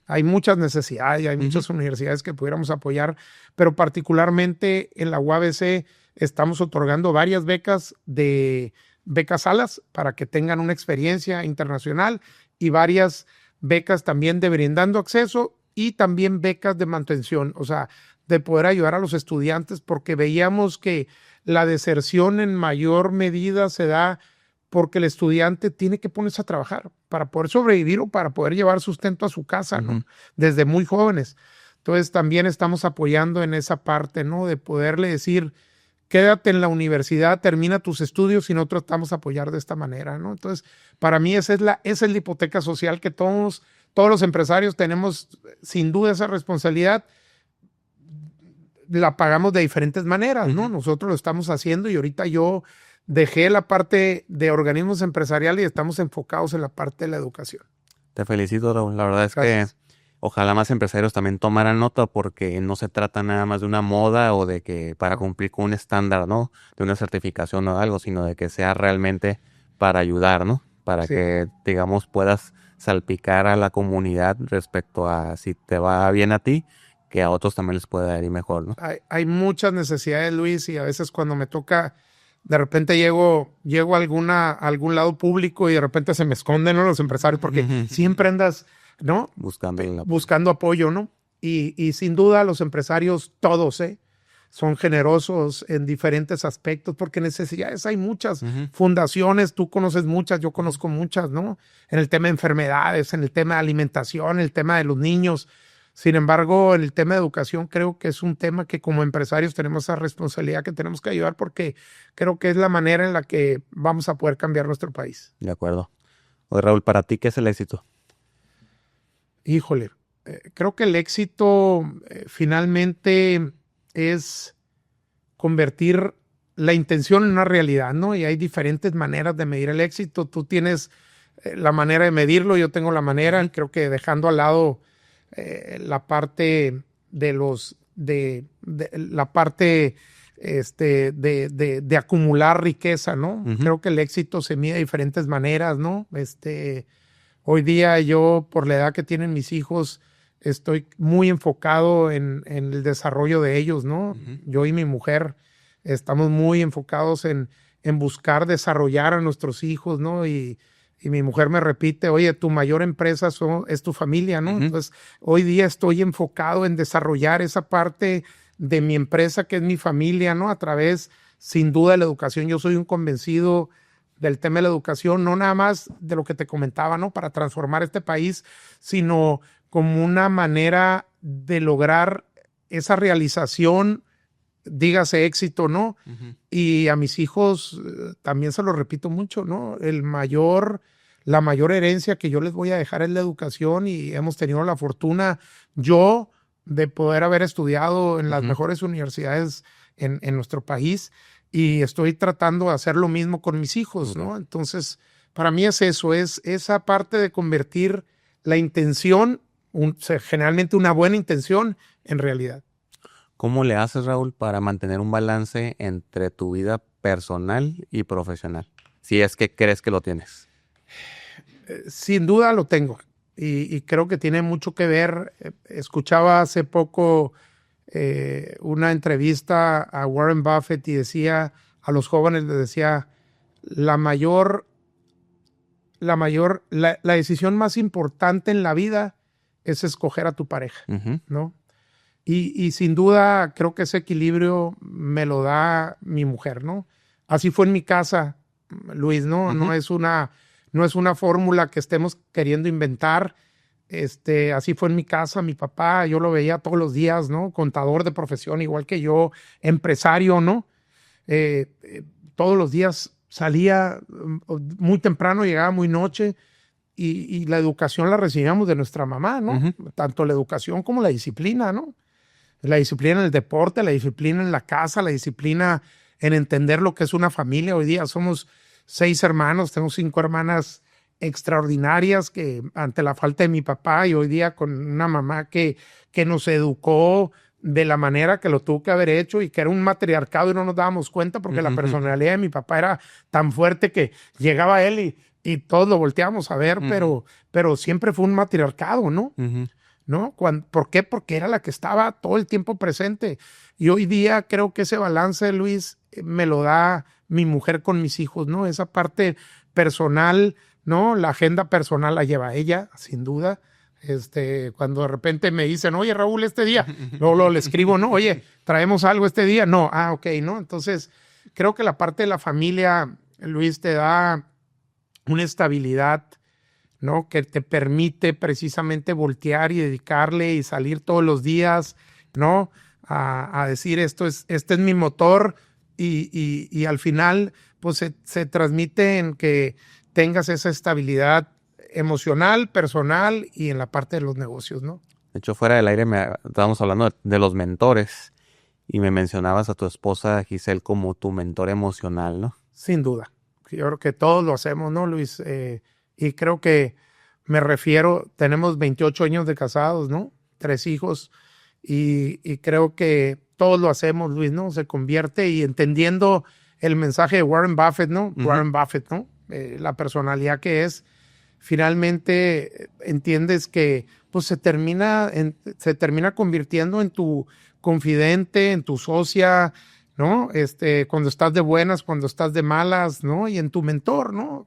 Hay muchas necesidades, hay muchas universidades que pudiéramos apoyar, pero particularmente en la UABC estamos otorgando varias becas de becas ALAS para que tengan una experiencia internacional y varias becas también de brindando acceso y también becas de mantención, o sea, de poder ayudar a los estudiantes, porque veíamos que la deserción en mayor medida se da porque el estudiante tiene que ponerse a trabajar para poder sobrevivir o para poder llevar sustento a su casa, ¿no? Desde muy jóvenes. Entonces también estamos apoyando en esa parte, ¿no? De poderle decir, quédate en la universidad, termina tus estudios y nosotros estamos a apoyar de esta manera, ¿no? Entonces, para mí esa es la hipoteca social que todos los empresarios tenemos, sin duda, esa responsabilidad. La pagamos de diferentes maneras, ¿no? Nosotros lo estamos haciendo y ahorita yo dejé la parte de organismos empresariales y estamos enfocados en la parte de la educación. Te felicito, Raúl. La verdad es Gracias. que ojalá más empresarios también tomaran nota, porque no se trata nada más de una moda o de que para cumplir con un estándar, ¿no? De una certificación o algo, sino de que sea realmente para ayudar, ¿no? Para que, digamos, puedas salpicar a la comunidad respecto a si te va bien a ti, que a otros también les pueda ir mejor, ¿no? Hay muchas necesidades, Luis, y a veces cuando me toca, de repente llego a algún lado público y de repente se me esconden, ¿no? Los empresarios, porque siempre andas, ¿no? Buscando apoyo, ¿no? Y sin duda los empresarios todos, son generosos en diferentes aspectos, porque necesidades hay muchas. Fundaciones, tú conoces muchas, yo conozco muchas, ¿no? En el tema de enfermedades, en el tema de alimentación, en el tema de los niños. Sin embargo, en el tema de educación creo que es un tema que como empresarios tenemos esa responsabilidad que tenemos que ayudar, porque creo que es la manera en la que vamos a poder cambiar nuestro país. De acuerdo. Oye, Raúl, ¿para ti qué es el éxito? Híjole, creo que el éxito finalmente es convertir la intención en una realidad, ¿no? Y hay diferentes maneras de medir el éxito. Tú tienes la manera de medirlo, yo tengo la manera, creo que dejando al lado la parte de acumular riqueza, ¿no? Creo que el éxito se mide de diferentes maneras, ¿no? Hoy día yo, por la edad que tienen mis hijos, estoy muy enfocado en el desarrollo de ellos, ¿no? Yo y mi mujer estamos muy enfocados en buscar desarrollar a nuestros hijos, ¿no? Y mi mujer me repite, oye, tu mayor empresa es tu familia, ¿no? Entonces, hoy día estoy enfocado en desarrollar esa parte de mi empresa que es mi familia, ¿no? A través, sin duda, de la educación. Yo soy un convencido del tema de la educación, no nada más de lo que te comentaba, ¿no? Para transformar este país, sino como una manera de lograr esa realización, dígase éxito, ¿no? Y a mis hijos también se lo repito mucho, ¿no? La mayor herencia que yo les voy a dejar es la educación, y hemos tenido la fortuna, yo, de poder haber estudiado en las mejores universidades en nuestro país, y estoy tratando de hacer lo mismo con mis hijos, ¿no? Entonces, para mí es eso, es esa parte de convertir la intención, generalmente una buena intención, en realidad. ¿Cómo le haces, Raúl, para mantener un balance entre tu vida personal y profesional? Si es que crees que lo tienes. Sin duda lo tengo, y creo que tiene mucho que ver. Escuchaba hace poco una entrevista a Warren Buffett y decía, a los jóvenes les decía, la decisión más importante en la vida es escoger a tu pareja, ¿no? Y sin duda creo que ese equilibrio me lo da mi mujer, ¿no? Así fue en mi casa, Luis, ¿no? No es una fórmula que estemos queriendo inventar. Así fue en mi casa. Mi papá, yo lo veía todos los días, ¿no? Contador de profesión, igual que yo, empresario, ¿no? Todos los días salía muy temprano, llegaba muy noche, y la educación la recibíamos de nuestra mamá, ¿no? Tanto la educación como la disciplina, ¿no? La disciplina en el deporte, la disciplina en la casa, la disciplina en entender lo que es una familia. Hoy día somos 6 hermanos, tengo 5 hermanas extraordinarias que ante la falta de mi papá y hoy día con una mamá que nos educó de la manera que lo tuvo que haber hecho y que era un matriarcado y no nos dábamos cuenta porque la personalidad de mi papá era tan fuerte que llegaba él y todos lo volteábamos a ver, pero siempre fue un matriarcado, ¿no? ¿No? ¿Por qué? Porque era la que estaba todo el tiempo presente. Y hoy día creo que ese balance, Luis, me lo da mi mujer con mis hijos, ¿no? Esa parte personal, ¿no? La agenda personal la lleva ella, sin duda. Cuando de repente me dicen, oye, Raúl, este día, luego le escribo, ¿no? Oye, ¿traemos algo este día? No, ok, ¿no? Entonces, creo que la parte de la familia, Luis, te da una estabilidad, ¿no? Que te permite precisamente voltear y dedicarle y salir todos los días, ¿no? A decir, este es mi motor y al final, pues se transmite en que tengas esa estabilidad emocional, personal y en la parte de los negocios, ¿no? De hecho, fuera del aire estábamos hablando de los mentores y me mencionabas a tu esposa Giselle como tu mentor emocional, ¿no? Sin duda. Yo creo que todos lo hacemos, ¿no, Luis? Y creo que me refiero, tenemos 28 años de casados, ¿no? 3 hijos y creo que todos lo hacemos, Luis, ¿no? Se convierte y entendiendo el mensaje de Warren Buffett, ¿no? Warren Buffett, ¿no? La personalidad que es, finalmente entiendes que pues se termina convirtiendo en tu confidente, en tu socia, ¿no? Cuando estás de buenas, cuando estás de malas, ¿no? Y en tu mentor, ¿no?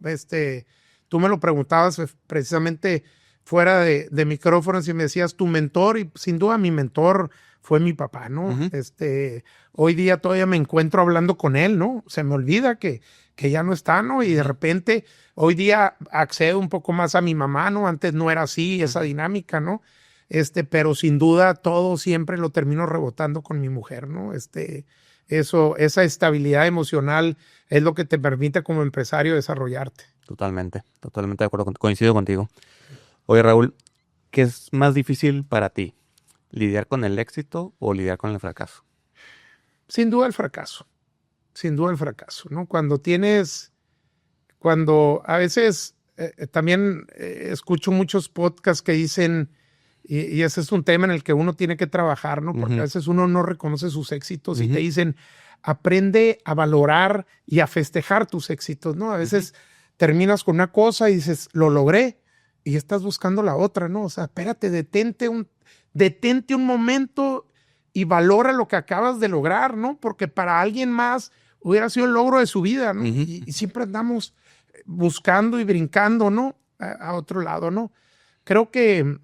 Tú me lo preguntabas precisamente fuera de micrófonos y me decías tu mentor y sin duda mi mentor fue mi papá, ¿no? Hoy día todavía me encuentro hablando con él, ¿no? Se me olvida que ya no está, ¿no? Y de repente hoy día accedo un poco más a mi mamá, ¿no? Antes no era así, esa dinámica, ¿no? Pero sin duda todo siempre lo termino rebotando con mi mujer, ¿no? Esa estabilidad emocional es lo que te permite como empresario desarrollarte. Totalmente de acuerdo, coincido contigo. Oye, Raúl, ¿qué es más difícil para ti? ¿Lidiar con el éxito o lidiar con el fracaso? Sin duda el fracaso, ¿no? Cuando a veces también escucho muchos podcasts que dicen, y ese es un tema en el que uno tiene que trabajar, ¿no? Porque a veces uno no reconoce sus éxitos y te dicen, aprende a valorar y a festejar tus éxitos, ¿no? A veces terminas con una cosa y dices, lo logré, y estás buscando la otra, ¿no? O sea, espérate, detente un momento y valora lo que acabas de lograr, ¿no? Porque para alguien más hubiera sido el logro de su vida, ¿no? Y siempre andamos buscando y brincando, ¿no? A otro lado, ¿no? Creo que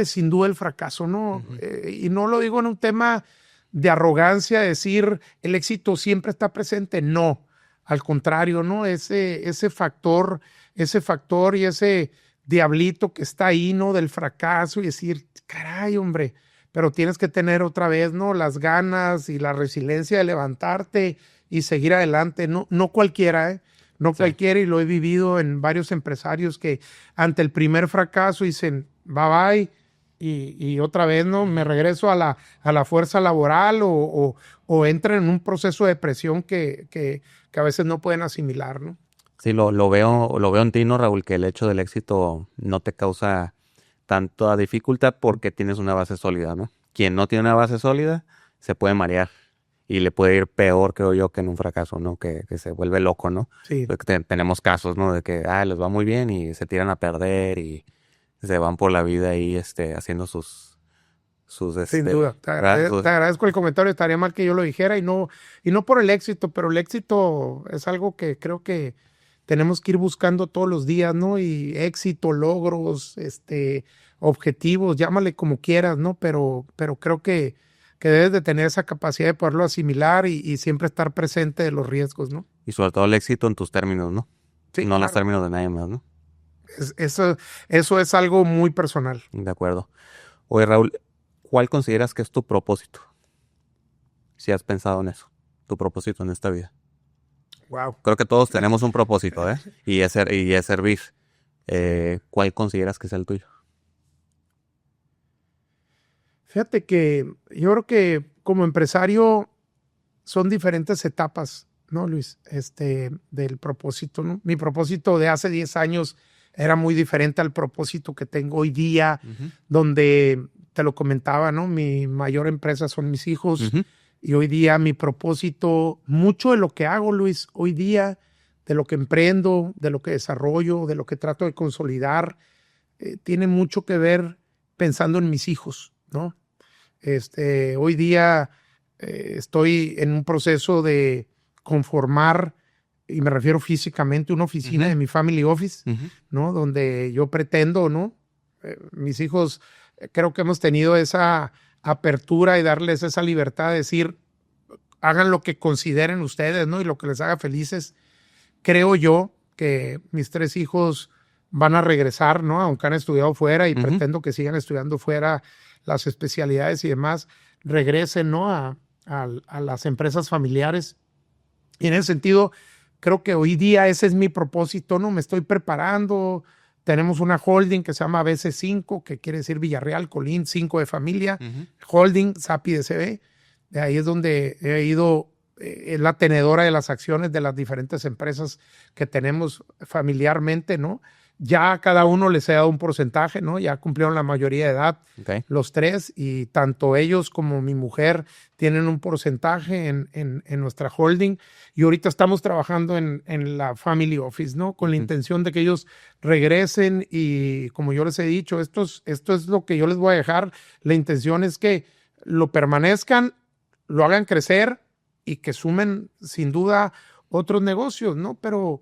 sin duda el fracaso, ¿no? Y no lo digo en un tema de arrogancia, decir el éxito siempre está presente, no. Al contrario, ¿no? Ese factor y ese diablito que está ahí, ¿no? Del fracaso y decir, caray, hombre, pero tienes que tener otra vez, ¿no? Las ganas y la resiliencia de levantarte y seguir adelante. No cualquiera, ¿eh? No cualquiera, y lo he vivido en varios empresarios que ante el primer fracaso dicen, bye bye, y otra vez, ¿no? Me regreso a la fuerza laboral o entran en un proceso de depresión que a veces no pueden asimilar, ¿no? Sí, lo veo en ti, ¿no, Raúl? Que el hecho del éxito no te causa tanta dificultad porque tienes una base sólida, ¿no? Quien no tiene una base sólida se puede marear y le puede ir peor, creo yo, que en un fracaso, ¿no? Que se vuelve loco, ¿no? Sí. Tenemos casos, ¿no? De que, les va muy bien y se tiran a perder y se van por la vida ahí, haciendo sus Sin duda. Te agradezco el comentario. Estaría mal que yo lo dijera y no por el éxito, pero el éxito es algo que creo que tenemos que ir buscando todos los días, ¿no? Y éxito, logros, objetivos, llámale como quieras, ¿no? Pero creo que debes de tener esa capacidad de poderlo asimilar y siempre estar presente de los riesgos, ¿no? Y sobre todo el éxito en tus términos, ¿no? Sí, no claro. Los términos de nadie más, ¿no? Eso es algo muy personal. De acuerdo. Oye, Raúl, ¿cuál consideras que es tu propósito? Si has pensado en eso, tu propósito en esta vida. Wow. Creo que todos tenemos un propósito, ¿eh? Y es servir. ¿Cuál consideras que es el tuyo? Fíjate que yo creo que como empresario son diferentes etapas, ¿no, Luis? Del propósito, ¿no? Mi propósito de hace 10 años era muy diferente al propósito que tengo hoy día, donde te lo comentaba, ¿no? Mi mayor empresa son mis hijos y hoy día mi propósito, mucho de lo que hago, Luis, hoy día, de lo que emprendo, de lo que desarrollo, de lo que trato de consolidar, tiene mucho que ver pensando en mis hijos, ¿no? Hoy día estoy en un proceso de conformar, y me refiero físicamente, una oficina de mi family office, ¿no? Donde yo pretendo, ¿no? Mis hijos, creo que hemos tenido esa apertura y darles esa libertad de decir, hagan lo que consideren ustedes, ¿no? Y lo que les haga felices. Creo yo que mis 3 hijos van a regresar, ¿no? Aunque han estudiado fuera y pretendo que sigan estudiando fuera las especialidades y demás, regresen, ¿no? A las empresas familiares. Y en ese sentido, creo que hoy día ese es mi propósito, ¿no? Me estoy preparando. Tenemos una holding que se llama BC5, que quiere decir Villarreal, Colín, 5 de familia. Holding, SAPI DCB. De ahí es donde he ido, es la tenedora de las acciones de las diferentes empresas que tenemos familiarmente, ¿no? Ya a cada uno les he dado un porcentaje, ¿no? Ya cumplieron la mayoría de edad, los 3, y tanto ellos como mi mujer tienen un porcentaje en nuestra holding. Y ahorita estamos trabajando en la family office, ¿no? Con la intención de que ellos regresen y, como yo les he dicho, esto es lo que yo les voy a dejar. La intención es que lo permanezcan, lo hagan crecer y que sumen sin duda otros negocios, ¿no? Pero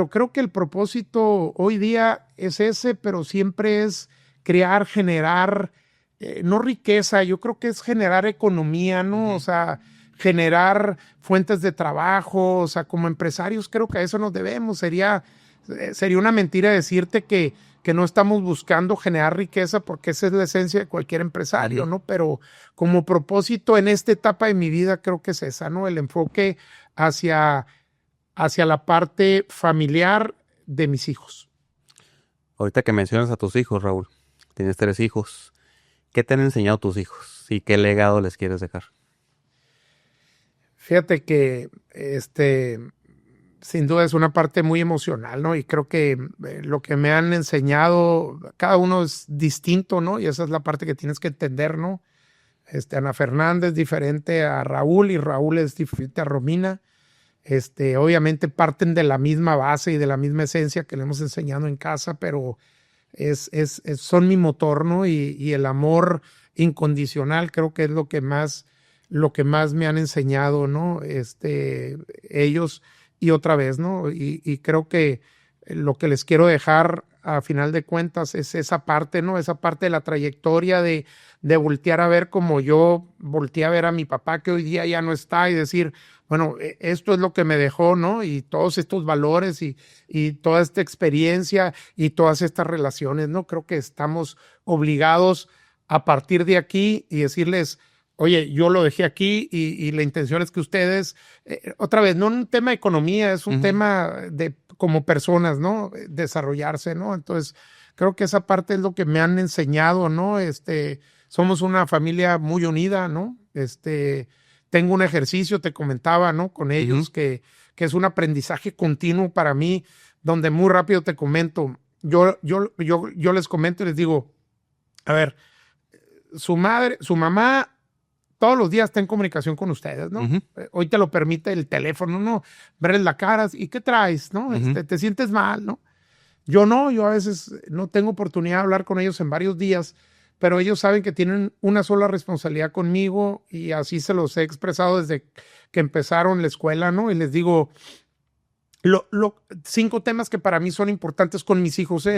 creo que el propósito hoy día es ese, pero siempre es crear, generar, no riqueza, yo creo que es generar economía, ¿no? O sea, generar fuentes de trabajo, o sea, como empresarios creo que a eso nos debemos. Sería una mentira decirte que no estamos buscando generar riqueza, porque esa es la esencia de cualquier empresario, ¿no? Pero como propósito en esta etapa de mi vida creo que es esa, ¿no? El enfoque hacia la parte familiar de mis hijos. Ahorita que mencionas a tus hijos, Raúl, tienes 3 hijos. ¿Qué te han enseñado tus hijos y qué legado les quieres dejar? Fíjate que sin duda es una parte muy emocional, ¿no? Y creo que lo que me han enseñado, cada uno es distinto, ¿no? Y esa es la parte que tienes que entender, ¿no? Ana Fernández es diferente a Raúl y Raúl es diferente a Romina. Obviamente parten de la misma base y de la misma esencia que le hemos enseñado en casa, pero son mi motor, ¿no? Y el amor incondicional creo que es lo que más me han enseñado, ¿no? Ellos, y otra vez, ¿no? Y creo que lo que les quiero dejar a final de cuentas es esa parte, ¿no? Esa parte de la trayectoria de voltear a ver como yo volteé a ver a mi papá, que hoy día ya no está, y decir, bueno, esto es lo que me dejó, ¿no? Y todos estos valores y toda esta experiencia y todas estas relaciones, ¿no? Creo que estamos obligados a partir de aquí y decirles, oye, yo lo dejé aquí y la intención es que ustedes, otra vez, no un tema de economía, es un tema de como personas, ¿no? Desarrollarse, ¿no? Entonces, creo que esa parte es lo que me han enseñado, ¿no? Somos una familia muy unida, ¿no? Tengo un ejercicio, te comentaba, ¿no? Con ellos, que es un aprendizaje continuo para mí, donde muy rápido te comento, yo les comento y les digo, a ver, su mamá todos los días está en comunicación con ustedes, ¿no? Hoy te lo permite el teléfono, ¿no? Verles la cara, ¿y qué traes, no? Te sientes mal, ¿no? Yo a veces no tengo oportunidad de hablar con ellos en varios días, pero ellos saben que tienen una sola responsabilidad conmigo y así se los he expresado desde que empezaron la escuela, ¿no? Y les digo, 5 temas que para mí son importantes con mis hijos,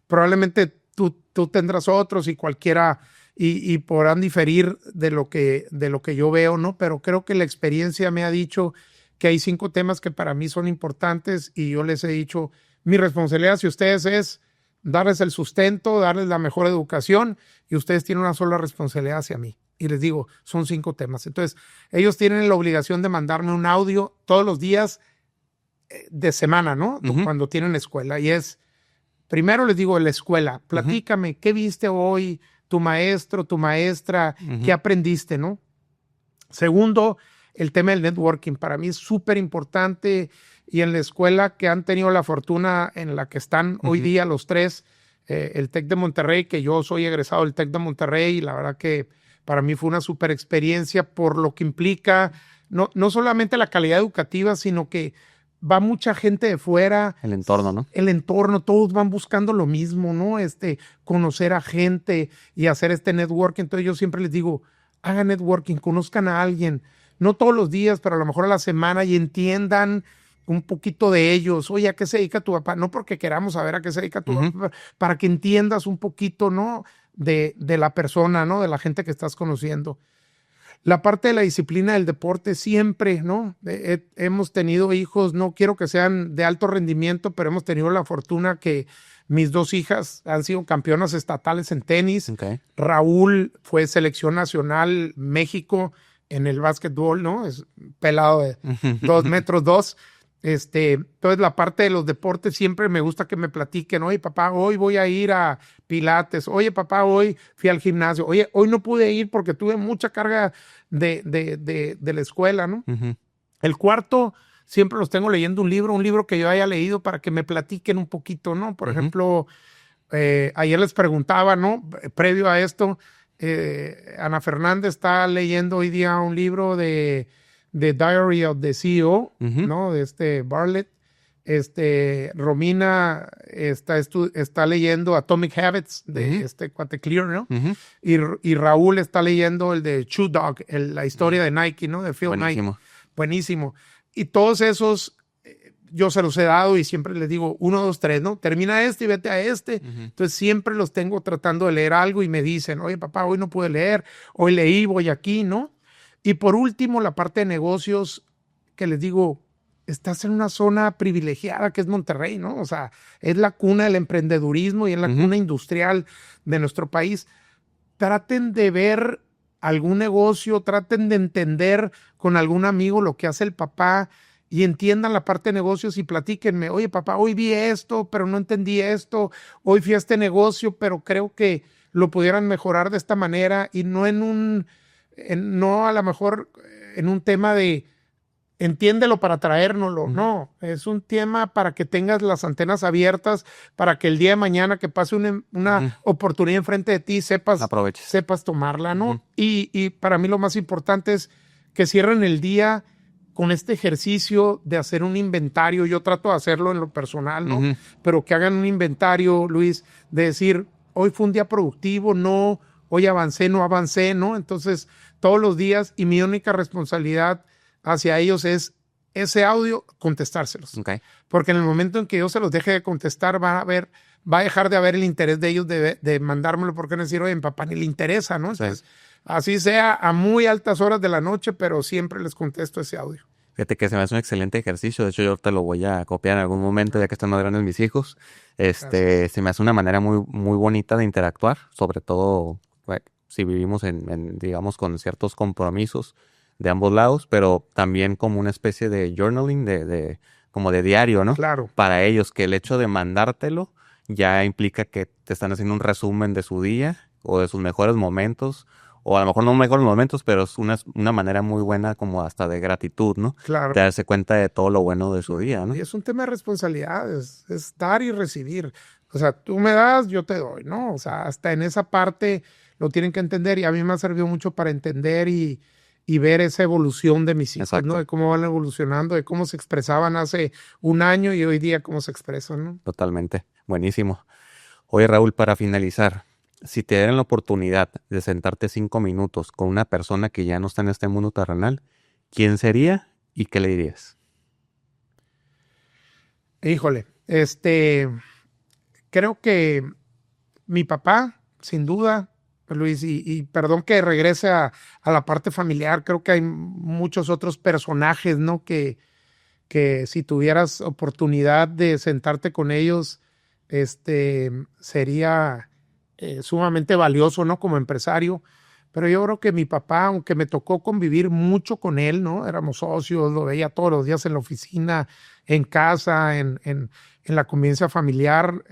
probablemente tú tendrás otros y cualquiera y podrán diferir de lo que yo veo, ¿no? Pero creo que la experiencia me ha dicho que hay 5 temas que para mí son importantes y yo les he dicho, mi responsabilidad hacia ustedes es darles el sustento, darles la mejor educación y ustedes tienen una sola responsabilidad hacia mí. Y les digo, son 5 temas. Entonces, ellos tienen la obligación de mandarme un audio todos los días de semana, ¿no? Cuando tienen escuela. Y primero les digo, en la escuela, platícame, ¿qué viste hoy? Tu maestro, tu maestra, ¿qué aprendiste, no? Segundo, el tema del networking. Para mí es súper importante, y en la escuela que han tenido la fortuna en la que están hoy día los tres, el TEC de Monterrey, que yo soy egresado del TEC de Monterrey, y la verdad que para mí fue una súper experiencia por lo que implica no solamente la calidad educativa, sino que va mucha gente de fuera. El entorno, ¿no? El entorno, todos van buscando lo mismo, ¿no? Conocer a gente y hacer este networking. Entonces yo siempre les digo, hagan networking, conozcan a alguien, no todos los días, pero a lo mejor a la semana, y entiendan un poquito de ellos. Oye, ¿a qué se dedica tu papá? No porque queramos saber a qué se dedica tu papá, para que entiendas un poquito, ¿no? De la persona, ¿no? De la gente que estás conociendo. La parte de la disciplina del deporte siempre, ¿no? Hemos tenido hijos, no quiero que sean de alto rendimiento, pero hemos tenido la fortuna que mis dos hijas han sido campeonas estatales en tenis. Okay. Raúl fue selección nacional México en el básquetbol, ¿no? Es pelado de 2 metros 2. Entonces la parte de los deportes siempre me gusta que me platiquen. Oye, papá, hoy voy a ir a Pilates. Oye, papá, hoy fui al gimnasio. Oye, hoy no pude ir porque tuve mucha carga de la escuela, ¿no? El cuarto, siempre los tengo leyendo un libro que yo haya leído para que me platiquen un poquito, ¿no? Por ejemplo, ayer les preguntaba, ¿no? Previo a esto, Ana Fernández está leyendo hoy día un libro de Diary of the CEO, ¿no? De Bartlett. Romina está leyendo Atomic Habits de cuate Clear, ¿no? Y Raúl está leyendo el de Shoe Dog, la historia de Nike, ¿no? De Phil Buenísimo. Knight. Buenísimo. Y todos esos yo se los he dado, y siempre les digo 1, 2, 3, ¿no? Termina y vete a Entonces siempre los tengo tratando de leer algo, y me dicen, oye, papá, hoy no pude leer, hoy leí, voy aquí, ¿no? Y por último, la parte de negocios, que les digo, estás en una zona privilegiada que es Monterrey, ¿no? O sea, es la cuna del emprendedurismo y es la cuna industrial de nuestro país. Traten de ver algún negocio, traten de entender con algún amigo lo que hace el papá, y entiendan la parte de negocios y platíquenme. Oye, papá, hoy vi esto, pero no entendí esto. Hoy fui a este negocio, pero creo que lo pudieran mejorar de esta manera, y no no a lo mejor en un tema de entiéndelo para traérnoslo. No, es un tema para que tengas las antenas abiertas, para que el día de mañana que pase una oportunidad enfrente de ti, sepas tomarla, ¿no? Y para mí lo más importante es que cierren el día con este ejercicio de hacer un inventario. Yo trato de hacerlo en lo personal, ¿no? Pero que hagan un inventario, Luis, de decir, hoy fue un día productivo, no, hoy avancé, no avancé, ¿no? Entonces, todos los días, y mi única responsabilidad hacia ellos es ese audio, contestárselos. Okay. Porque en el momento en que yo se los deje de contestar, va a dejar de haber el interés de ellos de mandármelo, porque no decir, oye, papá, ni le interesa, ¿no? Entonces, sí. Así sea a muy altas horas de la noche, pero siempre les contesto ese audio. Fíjate que se me hace un excelente ejercicio. De hecho, yo te lo voy a copiar en algún momento, ya que están más grandes mis hijos. Se me hace una manera muy, muy bonita de interactuar, sobre todo si vivimos digamos, con ciertos compromisos de ambos lados, pero también como una especie de journaling, como de diario, ¿no? Claro. Para ellos, que el hecho de mandártelo ya implica que te están haciendo un resumen de su día o de sus mejores momentos, o a lo mejor no mejores momentos, pero es una manera muy buena como hasta de gratitud, ¿no? Claro. De darse cuenta de todo lo bueno de su día, ¿no? Y es un tema de responsabilidades, es dar y recibir. O sea, tú me das, yo te doy, ¿no? O sea, hasta en esa parte lo tienen que entender, y a mí me ha servido mucho para entender y ver esa evolución de mis hijos, Exacto. ¿no? De cómo van evolucionando, de cómo se expresaban hace un año y hoy día cómo se expresan, ¿no? Totalmente. Buenísimo. Oye, Raúl, para finalizar, si te dieran la oportunidad de sentarte 5 minutos con una persona que ya no está en este mundo terrenal, ¿quién sería y qué le dirías? Híjole, creo que mi papá, sin duda, Luis, y perdón que regrese a la parte familiar, creo que hay muchos otros personajes, ¿no? Que si tuvieras oportunidad de sentarte con ellos, sería sumamente valioso, ¿no? Como empresario. pero yo creo que mi papá, aunque me tocó convivir mucho con él, ¿no? Éramos socios, lo veía todos los días en la oficina, en casa, en la convivencia familiar,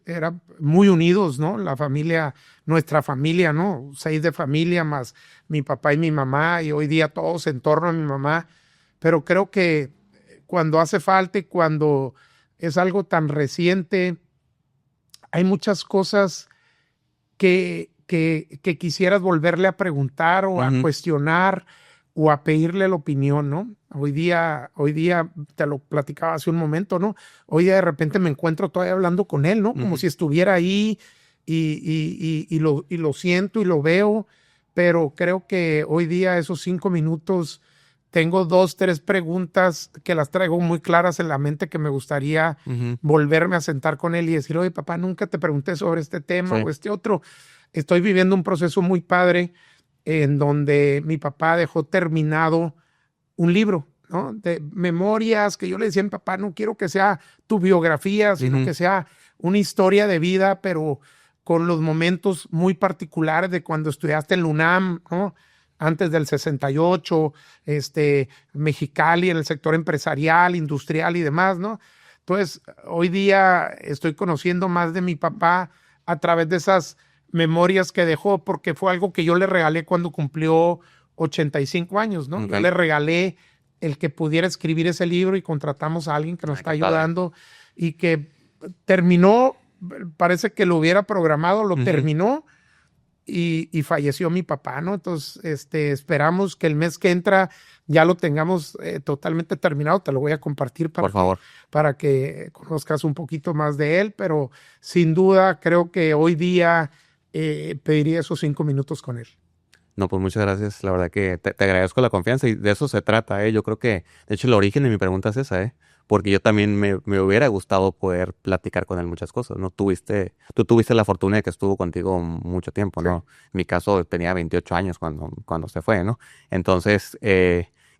era muy unidos, ¿no? La familia, nuestra familia, ¿no? 6 de familia más mi papá y mi mamá, y hoy día todos en torno a mi mamá. Pero creo que cuando hace falta y cuando es algo tan reciente, hay muchas cosas que quisieras volverle a preguntar o a cuestionar o a pedirle la opinión, ¿no? Hoy día, te lo platicaba hace un momento, ¿no? Hoy día de repente me encuentro todavía hablando con él, ¿no? Como si estuviera ahí y lo siento y lo veo, pero creo que hoy día esos 5 minutos tengo 2, 3 preguntas que las traigo muy claras en la mente que me gustaría volverme a sentar con él y decir, oye, papá, nunca te pregunté sobre este tema o este otro. Estoy viviendo un proceso muy padre en donde mi papá dejó terminado un libro, ¿no? De memorias que yo le decía a mi papá, no quiero que sea tu biografía, sino que sea una historia de vida, pero con los momentos muy particulares de cuando estudiaste en la UNAM, ¿no? Antes del 68, Mexicali en el sector empresarial, industrial y demás, ¿no? Entonces, hoy día estoy conociendo más de mi papá a través de esas memorias que dejó, porque fue algo que yo le regalé cuando cumplió 85 años, ¿no? Yo le regalé el que pudiera escribir ese libro y contratamos a alguien que nos está ayudando y que terminó, parece que lo hubiera programado, lo terminó y falleció mi papá, ¿no? Entonces, esperamos que el mes que entra ya lo tengamos totalmente terminado. Te lo voy a compartir por favor, para que conozcas un poquito más de él, pero sin duda creo que hoy día pediría esos 5 minutos con él. No, pues muchas gracias. La verdad que te agradezco la confianza y de eso se trata, ¿eh? Yo creo que, de hecho, el origen de mi pregunta es esa, ¿eh? Porque yo también me hubiera gustado poder platicar con él muchas cosas, ¿no? Tú tuviste la fortuna de que estuvo contigo mucho tiempo, ¿no? En mi caso tenía 28 años cuando se fue, ¿no? Entonces,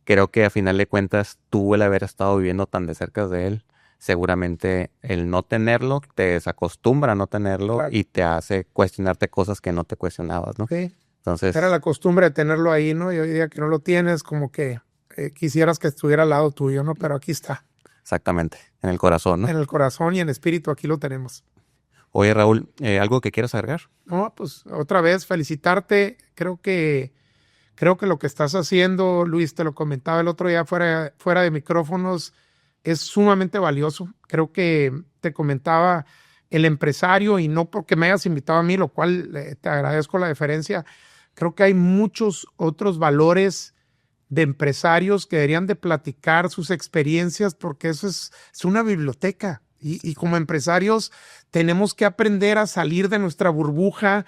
creo que a final de cuentas, tú el haber estado viviendo tan de cerca de él, seguramente el no tenerlo te desacostumbra a no tenerlo y te hace cuestionarte cosas que no te cuestionabas, ¿no? Sí. Entonces, era la costumbre de tenerlo ahí, ¿no? Y hoy día que no lo tienes, como que quisieras que estuviera al lado tuyo, ¿no? Pero aquí está. Exactamente, en el corazón, ¿no? En el corazón y en el espíritu, aquí lo tenemos. Oye, Raúl, ¿algo que quieras agregar? No, pues otra vez felicitarte. Creo que lo que estás haciendo, Luis, te lo comentaba el otro día fuera de micrófonos, es sumamente valioso. Creo que te comentaba el empresario, y no porque me hayas invitado a mí, lo cual te agradezco la deferencia. Creo que hay muchos otros valores de empresarios que deberían de platicar sus experiencias, porque eso es una biblioteca. Y como empresarios tenemos que aprender a salir de nuestra burbuja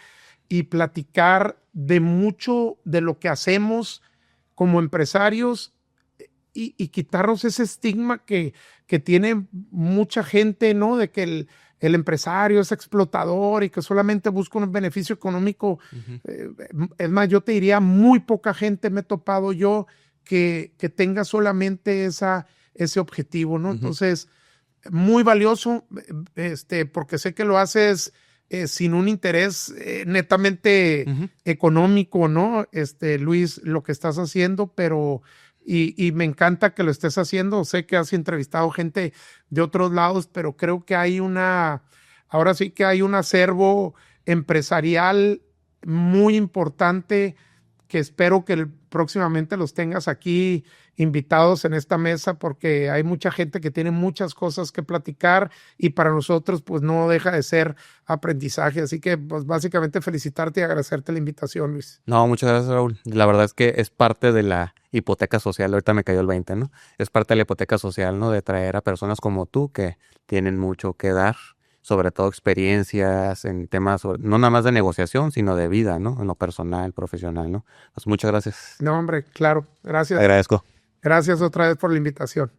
y platicar de mucho de lo que hacemos como empresarios y quitarnos ese estigma que tiene mucha gente, ¿no? De que el empresario es explotador y que solamente busca un beneficio económico. Es más, yo te diría, muy poca gente me he topado yo que tenga solamente ese objetivo, ¿no? Entonces, muy valioso, porque sé que lo haces sin un interés netamente económico, ¿no? Luis, lo que estás haciendo, pero y me encanta que lo estés haciendo. Sé que has entrevistado gente de otros lados, pero creo que ahora sí que hay un acervo empresarial muy importante que espero que próximamente los tengas aquí invitados en esta mesa, porque hay mucha gente que tiene muchas cosas que platicar y para nosotros pues no deja de ser aprendizaje. Así que pues básicamente felicitarte y agradecerte la invitación, Luis. No, muchas gracias, Raúl. La verdad es que es parte de la hipoteca social. Ahorita me cayó el 20, ¿no? Es parte de la hipoteca social, ¿no? De traer a personas como tú que tienen mucho que dar, sobre todo experiencias en temas, no nada más de negociación, sino de vida, ¿no? En lo personal, profesional, ¿no? Pues muchas gracias. No, hombre, claro. Gracias. Te agradezco. Gracias otra vez por la invitación.